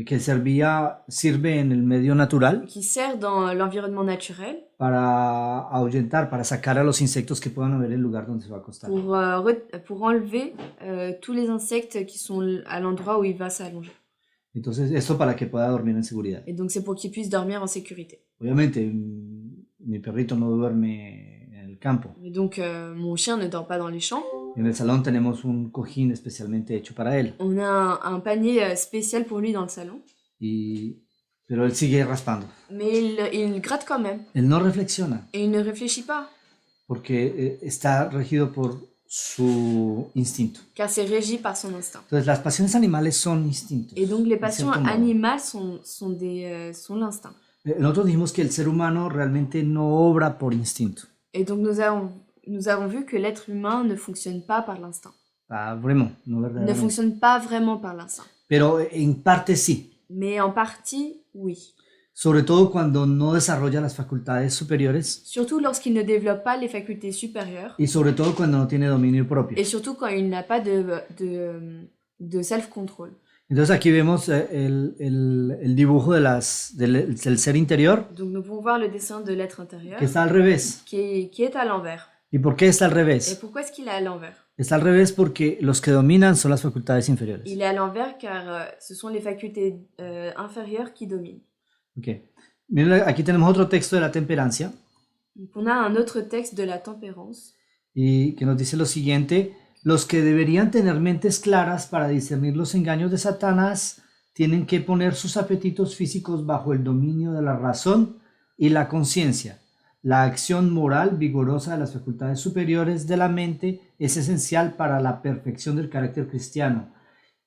que sirve en el medio natural qui sert dans l'environnement naturel para ahuyentar, para sacar a los insectos que puedan haber en el lugar donde se va a acostar. pour enlever tous les insectes qui sont à l'endroit où il va s'allonger. Entonces, esto para que pueda dormir en seguridad. Et donc c'est pour qu'il puisse dormir en sécurité. Obviamente, mi perrito no duerme en el campo. Et donc mon chien ne dort pas dans les champs. En el salón tenemos un cojín especialmente hecho para él. On a un panier spécial pour lui dans le salon. Pero él sigue raspando. Mais il gratte quand même. Él no reflexiona Et il ne réfléchit pas. porque está regido por su instinto. Car c'est régi par son instinct. Entonces, las pasiones animales son instintos. Et donc les passions cierto modo. animales sont l'instinct. Nosotros dijimos que el ser humano realmente no obra por instinto. Et donc nous avons vu que l'être humain ne fonctionne pas par l'instinct. Vraiment, no Ne verdaderamente. fonctionne pas vraiment par l'instinct. Pero en parte sí. Mais en partie, oui. Sobre todo cuando no desarrolla las facultades superiores Surtout lorsqu'il ne développe pas les facultés supérieures. y sobre todo cuando no tiene dominio propio. Et surtout quand il n'a pas de self-control. Entonces aquí vemos el dibujo del ser interior Donc nous pouvons voir le dessin de l'être intérieur que está al revés. qui est à l'envers. ¿Y por qué está al Et revés? pourquoi est-ce qu'il est à l'envers? Está al revés porque los que dominan son las facultades inferiores. Il est à l'envers car ce sont les facultés inférieures qui dominent. Okay. Miren, aquí tenemos otro texto de la temperancia Donc on a un autre texte de la tempérance y que nos dice lo siguiente: los que deberían tener mentes claras para discernir los engaños de Satanás tienen que poner sus apetitos físicos bajo el dominio de la razón y la conciencia. La acción moral vigorosa de las facultades superiores de la mente es esencial para la perfección del carácter cristiano,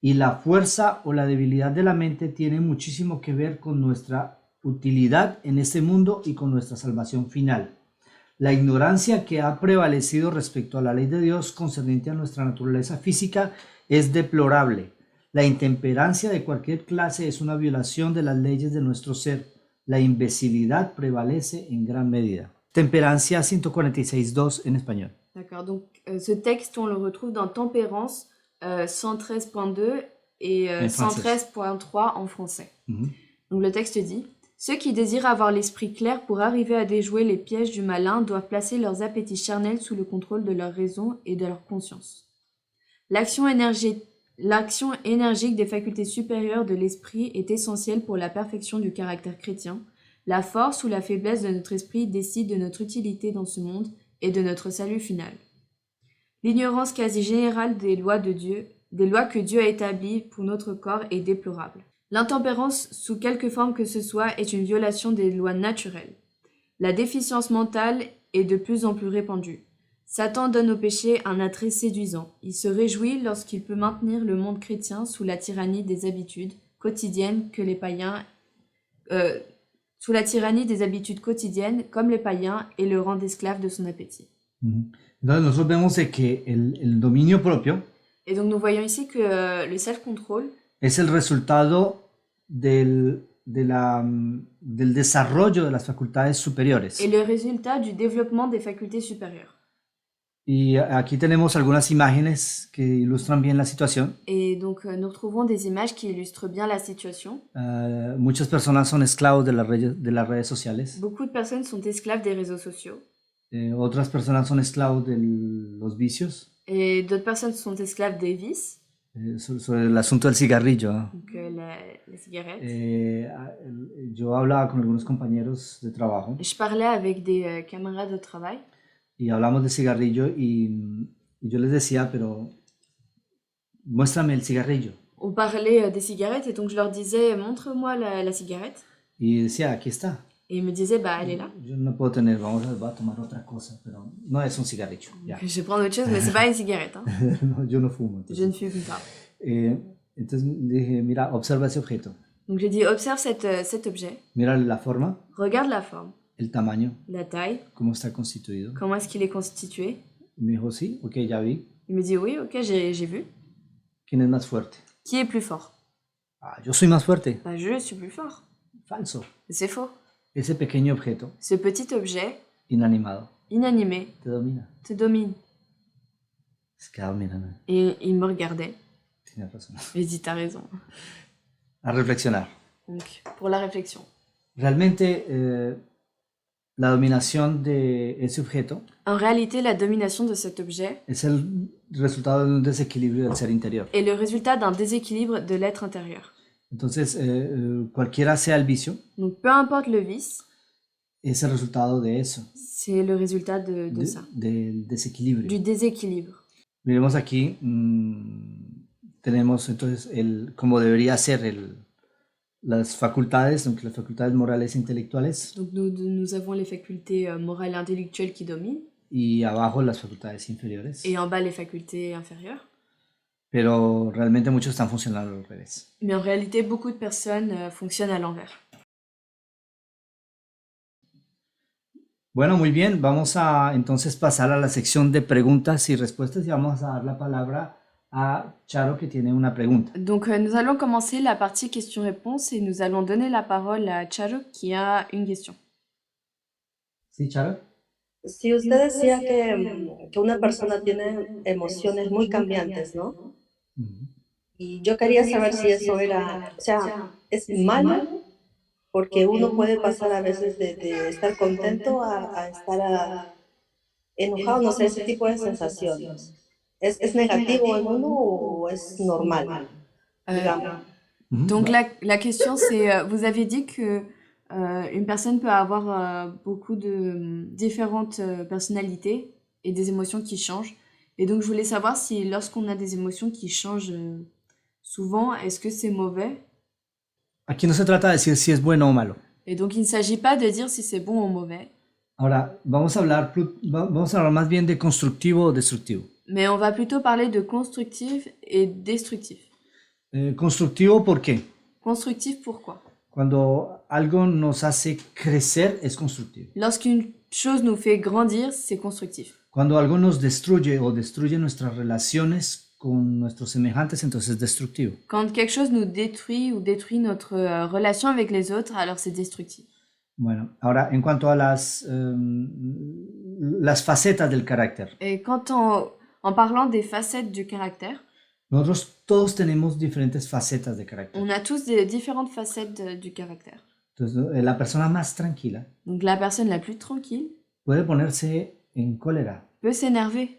y la fuerza o la debilidad de la mente tiene muchísimo que ver con nuestra utilidad en este mundo y con nuestra salvación final. La ignorancia que ha prevalecido respecto a la ley de Dios concerniente a nuestra naturaleza física es deplorable. La intemperancia de cualquier clase es una violación de las leyes de nuestro ser. La imbecilidad prevalece en gran medida. Temperancia 146.2 en español. D'accord, donc ce texte, on le retrouve dans Tempérance 113.2 et En français. 113.3 en français. Mhm. Donc le texte dit « Ceux qui désirent avoir l'esprit clair pour arriver à déjouer les pièges du malin doivent placer leurs appétits charnels sous le contrôle de leur raison et de leur conscience. L'action L'action énergique des facultés supérieures de l'esprit est essentielle pour la perfection du caractère chrétien. La force ou la faiblesse de notre esprit décide de notre utilité dans ce monde et de notre salut final. L'ignorance quasi générale des lois de Dieu, des lois que Dieu a établies pour notre corps est déplorable. L'intempérance, sous quelque forme que ce soit, est une violation des lois naturelles. La déficience mentale est de plus en plus répandue. Satan donne au péché un attrait séduisant. Il se réjouit lorsqu'il peut maintenir le monde chrétien sous la tyrannie des habitudes quotidiennes que les païens, sous la tyrannie des habitudes quotidiennes comme les païens et le rend esclave de son appétit. Entonces nosotros vemos de que el dominio propio Et donc nous voyons ici que le self-control es el resultado del desarrollo de las facultades superiores. est le résultat du développement des facultés supérieures. Y aquí tenemos algunas imágenes que ilustran bien la situación. Et donc nous retrouvons des images qui illustrent bien la situation. Muchas personas son esclavos de las redes sociales. Beaucoup de personnes sont esclaves des réseaux sociaux. Otras personas son esclavos de los vicios. Et d'autres personnes sont esclaves des vices. Sobre el asunto del cigarrillo. Donc la cigarette. Yo hablaba con algunos compañeros de trabajo. Je parlais avec des camarades de travail. Y hablamos de cigarrillo y yo les decía, pero muéstrame el cigarrillo. On parlait des cigarettes et donc je leur disais, montre-moi la cigarette. Y decía, aquí está. Et ils me disaient, bah elle est là. Yo no puedo tener, voy a tomar otra cosa, pero no es un cigarrillo. Ya. Je vais prendre autre chose, mais c'est pas une cigarette. Hein. No, yo no fumo. Je ne fume pas. Entonces dije, mira, observa ese objeto. Donc j'ai dit, observe cet objet. Mira la forma. Regarde la forme. El tamaño. La taille. Cómo está constituido. Comment est-ce qu'il est constitué. Y me dijo, sí, ok, ya vi. Il me dit, oui, ok, j'ai vu. ¿Quién es más fuerte? Qui est plus fort? Ah, yo soy más fuerte. Bah, je suis plus fort. Falso. C'est faux. Ese pequeño objeto. Ce petit objet Inanimado. Inanimé. Te domina. Te domine. Se quedaba mirando. Et il me regardait. Tienes razón. Et dit, t'as raison. A reflexionar. Donc, pour la réflexion. Realmente la dominación de ese objeto En réalité, la domination de cet objet es el resultado de un desequilibrio del ser interior. est le résultat d'un déséquilibre de l'être intérieur. Entonces, cualquiera sea el vicio, Donc, peu importe le vice, es el resultado de eso, c'est le résultat de ça, del desequilibrio. du déséquilibre. Miremos aquí, tenemos entonces como debería ser las facultades, donc las facultades morales e intelectuales, Donc, nous avons les facultés morales et intellectuelles qui dominent, y abajo las facultades inferiores. et en bas les facultés inférieures. Pero realmente muchos están funcionando al revés. Mais en réalité, beaucoup de personnes fonctionnent à l'envers. Bueno, muy bien, vamos a entonces pasar a la sección de preguntas y respuestas y vamos a dar la palabra a Charo que tiene una pregunta. Donc, nous allons commencer la partie questions-réponses et nous allons donner la parole à Charo qui a une question. ¿Sí, Charo? Si usted decía que una persona tiene emociones muy cambiantes, ¿no? Y yo quería saber si eso era, o sea, es malo, porque uno puede pasar a veces de estar contento a estar enojado, no sé, ese tipo de sensaciones. ¿Es negativo en uno o es normal, digamos? Donc la question c'est, vous avez dit que une personne peut avoir beaucoup de différentes personnalités et des émotions qui changent. Et donc je voulais savoir si lorsqu'on a des émotions qui changent souvent, est-ce que c'est mauvais? Aquí no se trata de decir si es bueno o malo. Et donc il ne s'agit pas de dire si c'est bon ou mauvais. Ahora, vamos a hablar más bien de constructivo o destructivo. Mais on va plutôt parler de constructif et destructif. Constructivo, ¿por qué? Constructif, pourquoi? Cuando algo nos hace crecer es constructivo. Lorsqu'une chose nous fait grandir, c'est constructif. Cuando algo nos destruye o destruye nuestras relaciones con nuestros semejantes, entonces es destructivo. Quand quelque chose nous détruit ou détruit notre relation avec les autres, alors c'est destructif. Bueno, ahora en cuanto a las facetas del carácter. Et quand en parlant des facettes du caractère, nosotros todos tenemos diferentes facetas de carácter. on a tous des différentes facettes du caractère. Entonces, la persona más tranquila Donc la personne la plus tranquille puede ponerse en cólera. peut s'énerver.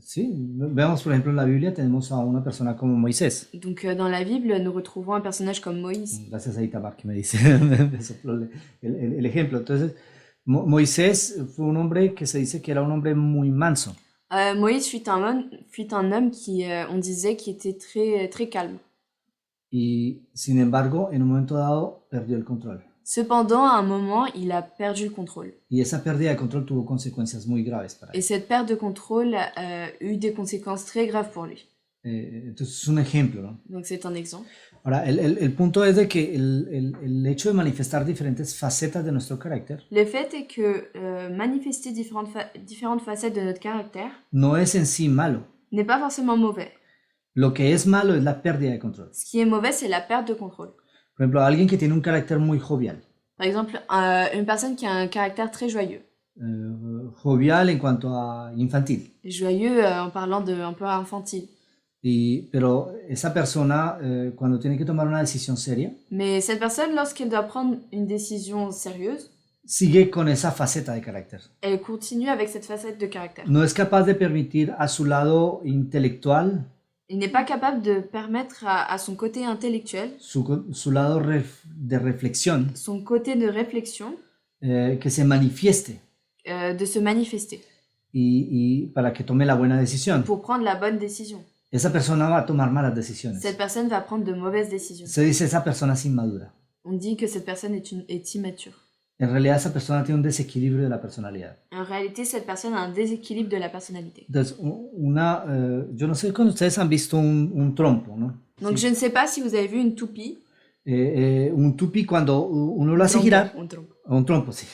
Sí, vemos por ejemplo en la Biblia tenemos a una persona como Moisés. Donc dans la Bible, nous retrouvons un personnage comme Moïse. Gracias a Itamar que me dice, me sopló el ejemplo. Entonces, Moisés fue un hombre que se dice que era un hombre muy manso. Moïse fut un homme qui, on disait, qui était très, très calme. Y sin embargo, en un momento dado, perdió el control. Cependant, à un moment, il a perdu le contrôle. Y esa pérdida de control tuvo consecuencias muy graves para Et él. cette perte de contrôle eut des conséquences très graves pour lui. Entonces, es un ejemplo, ¿no? Donc c'est un exemple. Ahora, el punto es de que el hecho de manifestar diferentes facetas de nuestro carácter Le fait est que manifester différentes facettes de notre caractère no es en sí malo. n'est pas forcément mauvais. Lo que es malo es la pérdida de control. Ce qui est mauvais, c'est la perte de contrôle. Por ejemplo, alguien que tiene un carácter muy jovial. Par exemple, une personne qui a un caractère très joyeux. Jovial en cuanto a infantil. Joyeux en parlant de un peu infantile. Pero esa persona, cuando tiene que tomar una decisión seria, Mais cette personne, lorsqu'elle doit prendre une décision sérieuse, sigue con esa faceta de carácter. elle continue avec cette facette de caractère. No es capaz de permitir a su lado intelectual, Il n'est pas capable de permettre à son côté intellectuel, su lado de reflexión, son côté de réflexion, que se manifieste de se manifester y para que tome la buena decisión. pour prendre la bonne décision. Esa persona va a tomar malas decisiones. Cette personne va prendre de mauvaises décisions. Se dice esa persona es inmadura. On dit que cette personne est immature. En realidad esa persona tiene un desequilibrio de la personalidad. En réalité, cette personne a un déséquilibre de la personnalité. Entonces, yo no sé cuando ustedes han visto un trompo, ¿no? Donc, je ne sais pas si vous avez vu une toupie. Un tupi cuando uno lo hace girar, Un trompe. un trompo, sí.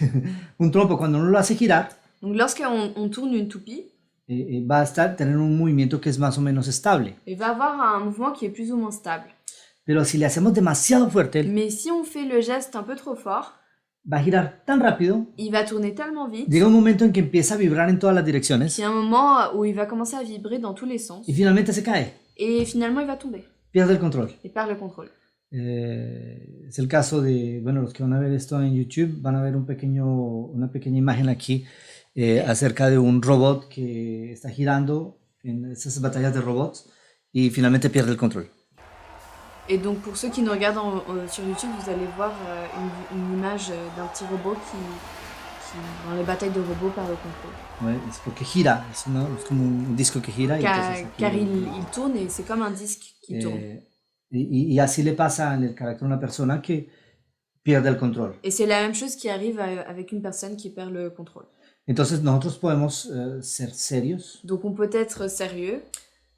Un trompo cuando uno lo hace girar, Donc, lorsqu'on tourne une toupie, va a tener un movimiento que es más o menos estable. il va avoir un mouvement qui est plus ou moins stable. Pero si le hacemos demasiado fuerte, Mais si on fait le geste un peu trop fort, va a girar tan rápido, il va tourner tellement vite llega un momento en que empieza a vibrar en todas las direcciones qu'il y a un moment où il va commencer à vibrer dans tous les sens. y finalmente se cae, Et finalement, il va tomber. pierde el control. Il perd le contrôle. Es el caso de, bueno, los que van a ver esto en YouTube van a ver una pequeña imagen aquí acerca de un robot que está girando en esas batallas de robots y finalmente pierde el control. Et donc, pour ceux qui nous regardent sur YouTube, vous allez voir une image d'un petit robot qui, dans les batailles de robots, perd le contrôle. Ouais, es porque gira, es como un disco que gira. Car il tourne et c'est comme un disque qui tourne. Y así le pasa en el carácter de una persona que pierde el control. Et c'est la même chose qui arrive avec une personne qui perd le contrôle. Entonces nosotros podemos ser serios Donc on peut être sérieux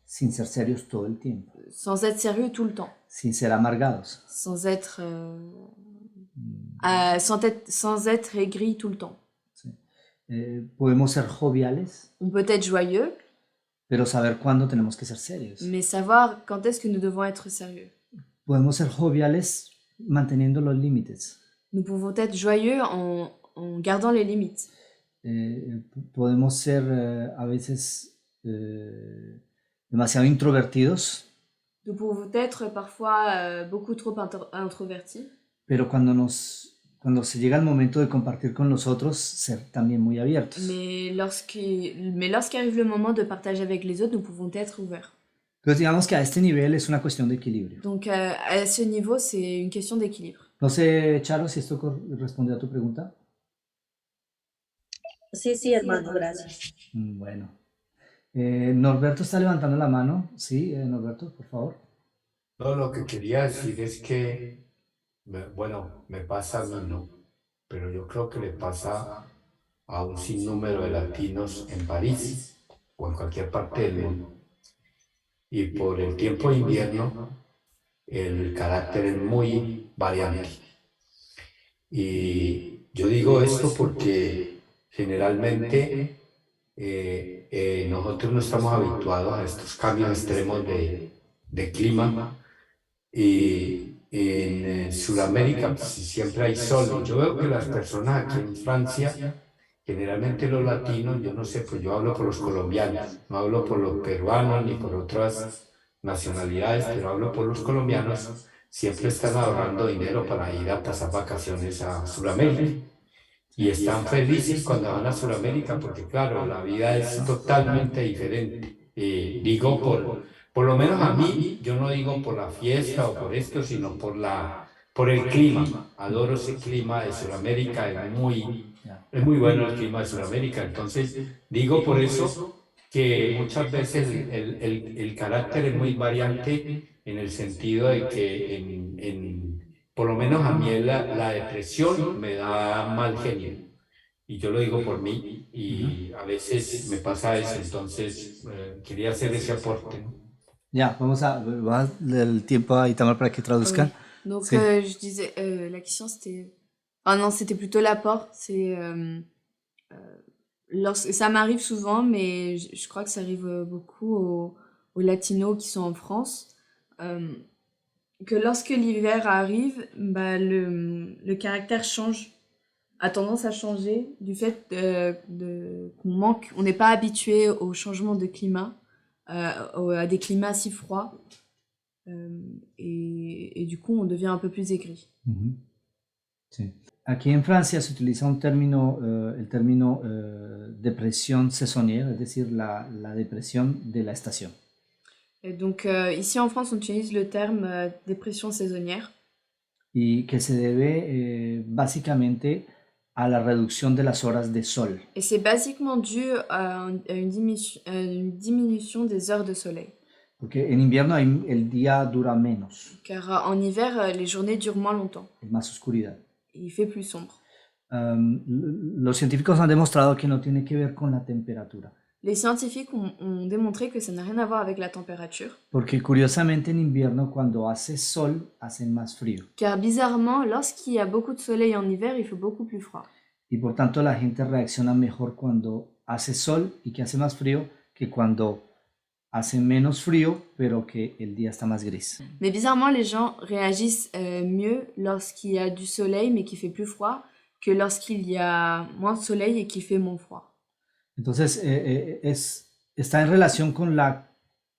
sin ser serios todo el tiempo, sans être sérieux tout le temps, sin ser amargados, sans être aigri tout le temps. podemos ser joviales, On peut être joyeux, pero saber cuándo tenemos que ser serios. mais savoir quand est-ce que nous devons être sérieux. Podemos ser joviales manteniendo los límites. Nous pouvons être joyeux en gardant les limites. Podemos ser a veces demasiado introvertidos, Nous pouvons être parfois beaucoup trop introvertis, pero cuando se llega el momento de compartir con los otros, ser también muy abiertos. mais lorsqu'arrive le moment de partager avec les autres, nous pouvons être ouverts. Entonces digamos que a este nivel es una cuestión de equilibrio. Donc à ce niveau, c'est une question d'équilibre. No sé, Charo, si esto responde a tu pregunta. Sí, sí, hermano, gracias. Bueno. Norberto está levantando la mano. Sí, Norberto, por favor. No, lo que quería decir es que, bueno, me pasa a mí, ¿no? Pero yo creo que le pasa a un sinnúmero de latinos en París o en cualquier parte del mundo. Y por el tiempo de invierno, el carácter es muy variante. Y yo digo esto porque generalmente nosotros no estamos habituados a estos cambios extremos de clima. Y en Sudamérica pues, siempre hay sol. Yo veo que las personas aquí en Francia, generalmente los latinos, yo no sé, pues yo hablo por los colombianos, no hablo por los peruanos ni por otras nacionalidades, pero hablo por los colombianos, siempre están ahorrando dinero para ir a pasar vacaciones a Sudamérica. y están felices cuando van a Sudamérica porque claro, la vida es totalmente diferente. Digo por lo menos a mí, yo no digo por la fiesta o por esto, sino por el clima. Adoro ese clima de Sudamérica, es muy bueno el clima de Sudamérica. Entonces, digo por eso que muchas veces el carácter es muy variante en el sentido de que por lo menos a mí la depresión me da mal genio. Y yo lo digo por mí y a veces me pasa eso, entonces quería hacer ese aporte, ¿no? Ya, vamos a leer el tiempo a Itamar para que traduzca. Oui. Donc, Sí. je disais, la question c'était. Ah non, c'était plutôt l'apport. C'est. Ça m'arrive souvent, mais je crois que ça arrive beaucoup aux latinos qui sont en France. Que lorsque l'hiver arrive, bah, le caractère change, a tendance à changer du fait qu'on n'est pas habitué au changement de climat, à des climats si froids. Et du coup, on devient un peu plus aigri. Ujú. Sí. Aquí en Francia se utiliza el término depresión saisonnière, es decir, la depresión de la estación. Et donc, ici en France, on utilise le terme dépression saisonnière. Y que se debe básicamente a la reducción de las horas de sol. Et c'est basiquement dû à une diminution des heures de soleil. Porque en invierno el día dura menos, Car en hiver, les journées durent moins longtemps. hay más oscuridad. Et il fait plus sombre. Los científicos han demostrado que no tiene que ver con la temperatura. Les scientifiques ont démontré que ça n'a rien à voir avec la température. Porque curiosamente en invierno cuando hace sol, hace más frío. Car bizarrement, lorsqu'il y a beaucoup de soleil en hiver, il fait beaucoup plus froid. Y por tanto la gente reacciona mejor cuando hace sol y que hace más frío que cuando hace menos frío pero que el día está más gris. Mais bizarrement, les gens réagissent mieux lorsqu'il y a du soleil mais qu'il fait plus froid que lorsqu'il y a moins de soleil et qu'il fait moins froid. Entonces está en relación con la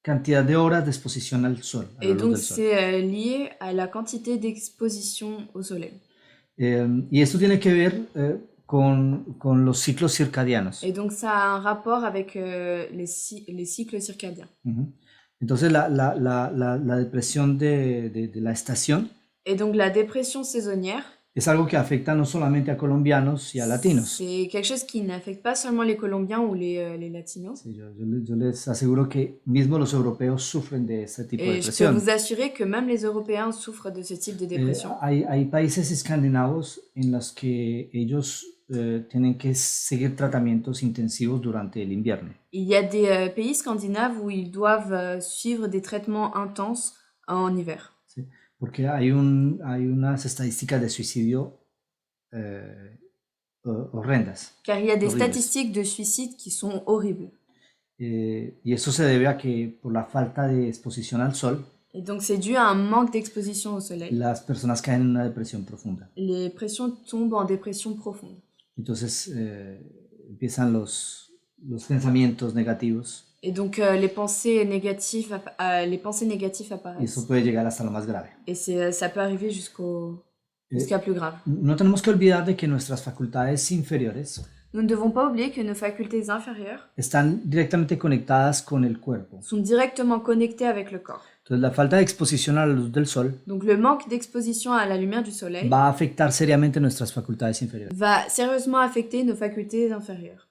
cantidad de horas de exposición al sol. A la Et luz donc del sol. c'est lié à la quantité d'exposition au soleil. Y esto tiene que ver con los ciclos circadianos. Et donc ça a un rapport avec les cycles circadiens. Ujú. Entonces la depresión de la estación Et donc la dépression saisonnière, es algo que afecta no solamente a colombianos y a latinos. c'est quelque chose qui n'affecte pas seulement les Colombiens ou les Latinos. Sí, yo les aseguro que mismo los europeos sufren de este tipo de Et je peux depresión. vous assurer que même les Européens souffrent de ce type de dépression. Hay países escandinavos en los que ellos tienen que seguir tratamientos intensivos durante el invierno. Il y a des pays scandinaves où ils doivent suivre des traitements intenses en hiver. ¿Sí? Porque hay unas estadísticas de suicidio horrendas. Car il y a des Horribles. statistiques de suicide qui sont horribles. Y eso se debe a que por la falta de exposición al sol, Et donc c'est dû à un manque d'exposition au soleil. las personas caen en una depresión profunda. Les pressions tombent en dépression profonde. Entonces empiezan los pensamientos negativos Et donc les pensées négatives y apparaissent. eso puede llegar hasta lo más grave. Et ça peut arriver jusqu'à plus grave. No tenemos que olvidar de que nuestras facultades inferiores Nous ne devons pas oublier que nos facultés inférieures están directamente conectadas con el cuerpo. sont directement connectées avec le corps. Entonces la falta de exposición a la luz del sol Donc le manque d'exposition à la lumière du soleil va a afectar seriamente nuestras facultades inferiores. va sérieusement affecter nos facultés inférieures.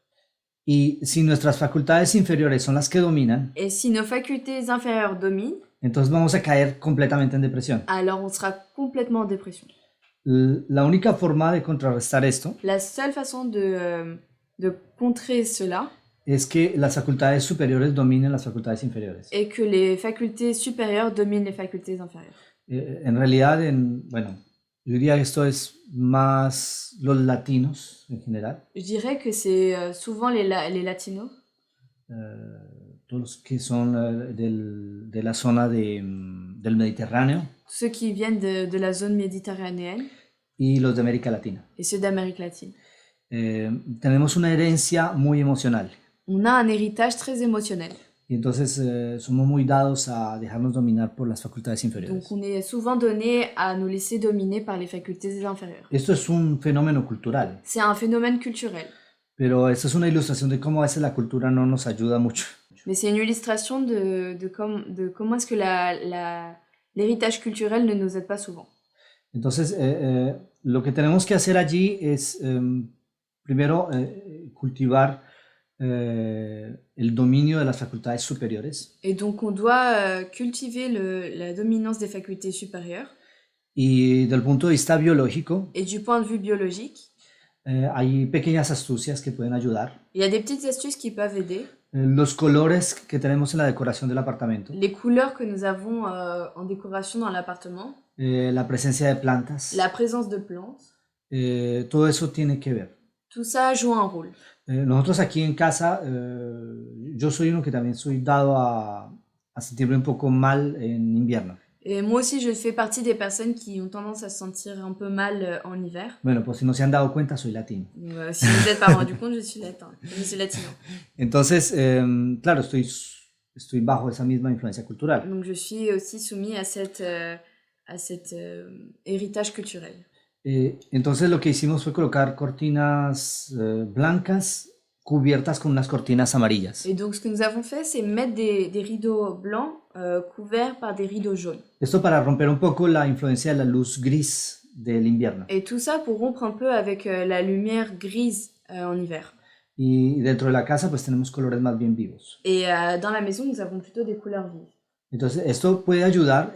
Y si nuestras facultades inferiores son las que dominan, Et si nos facultés inférieures dominent, entonces vamos a caer completamente en depresión. alors on sera complètement en dépression. La única forma de contrarrestar esto La seule façon de contrer cela es que las facultades superiores dominen las facultades inferiores. est que les facultés supérieures dominent les facultés inférieures. En realidad, bueno, yo diría que esto es más los latinos en general, Je dirais que c'est souvent les latinos, todos los que son de la zona del Mediterráneo ceux qui viennent de la zone méditerranéenne y los de América Latina. et ceux d'Amérique latine. Tenemos una herencia muy emocional On a un héritage très émotionnel. Y entonces somos muy dados a dejarnos dominar por las facultades inferiores. Donc on est souvent donné à nous laisser dominer par les facultés inférieures. Esto es un fenómeno cultural, C'est un phénomène culturel. pero esto es una ilustración de cómo a veces la cultura no nos ayuda mucho. Mais c'est une illustration de comment est-ce que l'héritage culturel ne nous aide pas souvent. Entonces, lo que tenemos que hacer allí es, primero, cultivar el dominio de las facultades superiores. Et donc on doit cultiver la dominance des facultés supérieures. Y del punto de vista biológico, Et du point de vue biologique, hay pequeñas astucias que pueden ayudar. il y a des petites astuces qui peuvent aider. Los colores que tenemos en la decoración del apartamento, Les couleurs que nous avons en décoration dans l'appartement, la presencia de plantas, la présence de plantes, todo eso tiene que ver. tout ça joue un rôle. Nosotros aquí en casa, yo soy uno que también soy dado a sentirme un poco mal en invierno. Et moi aussi, je fais partie des personnes qui ont tendance à se sentir un peu mal en hiver. Bueno, pues si no se han dado cuenta, soy latino. Donc, si vous n'êtes pas rendu compte, je suis latino. Entonces, claro, estoy bajo esa misma influencia cultural. Donc je suis aussi soumis à cet héritage culturel. Entonces lo que hicimos fue colocar cortinas blancas cubiertas con unas cortinas amarillas. Et donc ce que nous avons fait, c'est mettre des rideaux blancs couverts par des rideaux jaunes. Esto para romper un poco la influencia de la luz gris del invierno. Et tout ça pour rompre un peu avec la lumière grise en hiver. Y dentro de la casa pues tenemos colores más bien vivos. Et dans la maison, nous avons plutôt des couleurs vives. Entonces esto puede ayudar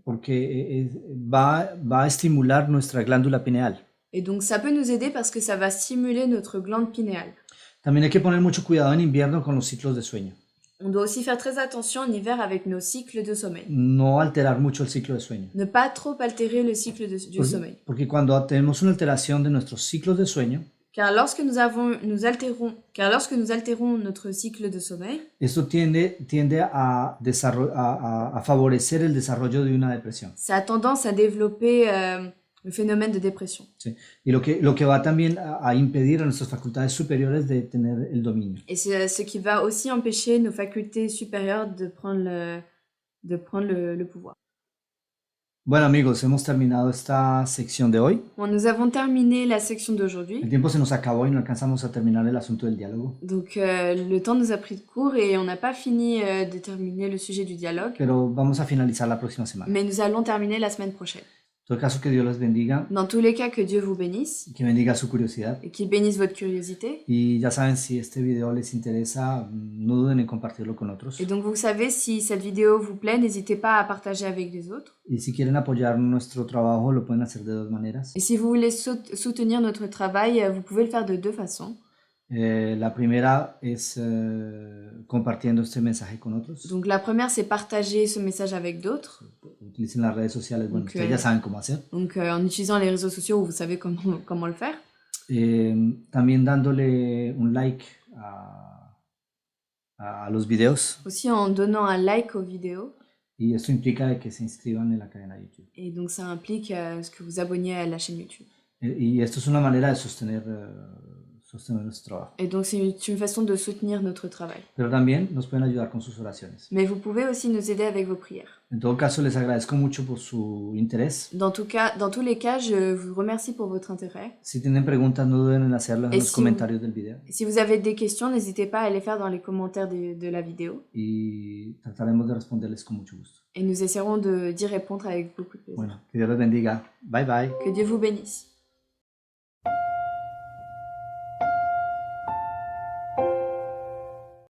porque va a estimular nuestra glándula pineal. Et donc ça peut nous aider parce que ça va stimuler notre glande pinéale. También hay que poner mucho cuidado en invierno con los ciclos de sueño. On doit aussi faire très attention en hiver avec nos cycles de sommeil. No alterar mucho el ciclo de sueño. Ne pas trop altérer le cycle du sommeil. Porque cuando tenemos una alteración de nuestros ciclos de sueño, Car lorsque nous altérons notre cycle de sommeil, esto tiende a favorecer el desarrollo de una depresión. ça a tendance à développer le phénomène de dépression. ¿Sí? Y lo que va también a impedir a nuestras facultades superiores de tener el dominio. Et c'est ce qui va aussi empêcher nos facultés supérieures de prendre le pouvoir. Bueno amigos, hemos terminado esta sección de hoy. Bon, nous avons terminé la section d'aujourd'hui. El tiempo se nos acabó y no alcanzamos a terminar el asunto del diálogo. Donc le temps nous a pris de court et on n'a pas fini de terminer le sujet du dialogue. Pero vamos a finalizar la próxima semana. Mais nous allons terminer la semaine prochaine. En todo caso, que Dios les bendiga, Dans tous les cas, que Dieu vous bénisse que bendiga su curiosidad. et qu'il bénisse votre curiosité. Y ya saben, si este video les interesa, no duden en compartirlo con otros. Et donc vous savez, si cette vidéo vous plaît, n'hésitez pas à partager avec les autres. Y si quieren apoyar nuestro trabajo, lo pueden hacer de dos maneras. Et si vous voulez soutenir notre travail, vous pouvez le faire de deux façons. La primera es compartiendo este mensaje con otros. Donc la première, c'est partager ce message avec d'autres. Utilicen las redes sociales, bueno, Donc, ustedes ya saben cómo hacer. Donc en utilisant les réseaux sociaux, vous savez comment le faire. También dándole un like a los videos. Aussi en donnant un like aux vidéos. Y esto implica de que se inscriban en la cadena YouTube. Et donc ça implique ce que vous abonniez à la chaîne YouTube. Y esto es una manera de sostener nuestro trabajo. Et donc c'est une façon de soutenir notre travail. Pero también nos pueden ayudar con sus oraciones. Mais vous pouvez aussi nous aider avec vos prières. En todo caso, les agradezco mucho por su interés. Dans tous les cas, je vous remercie pour votre intérêt. Si tienen preguntas, no duden en hacerlas en los comentarios del video. Si vous avez des questions, n'hésitez pas à les faire dans les commentaires de la vidéo. Y trataremos de responderles con mucho gusto. Et nous essaierons d'y répondre avec beaucoup de plaisir. Bueno, que Dios les bendiga. Bye bye. Que Dieu vous bénisse.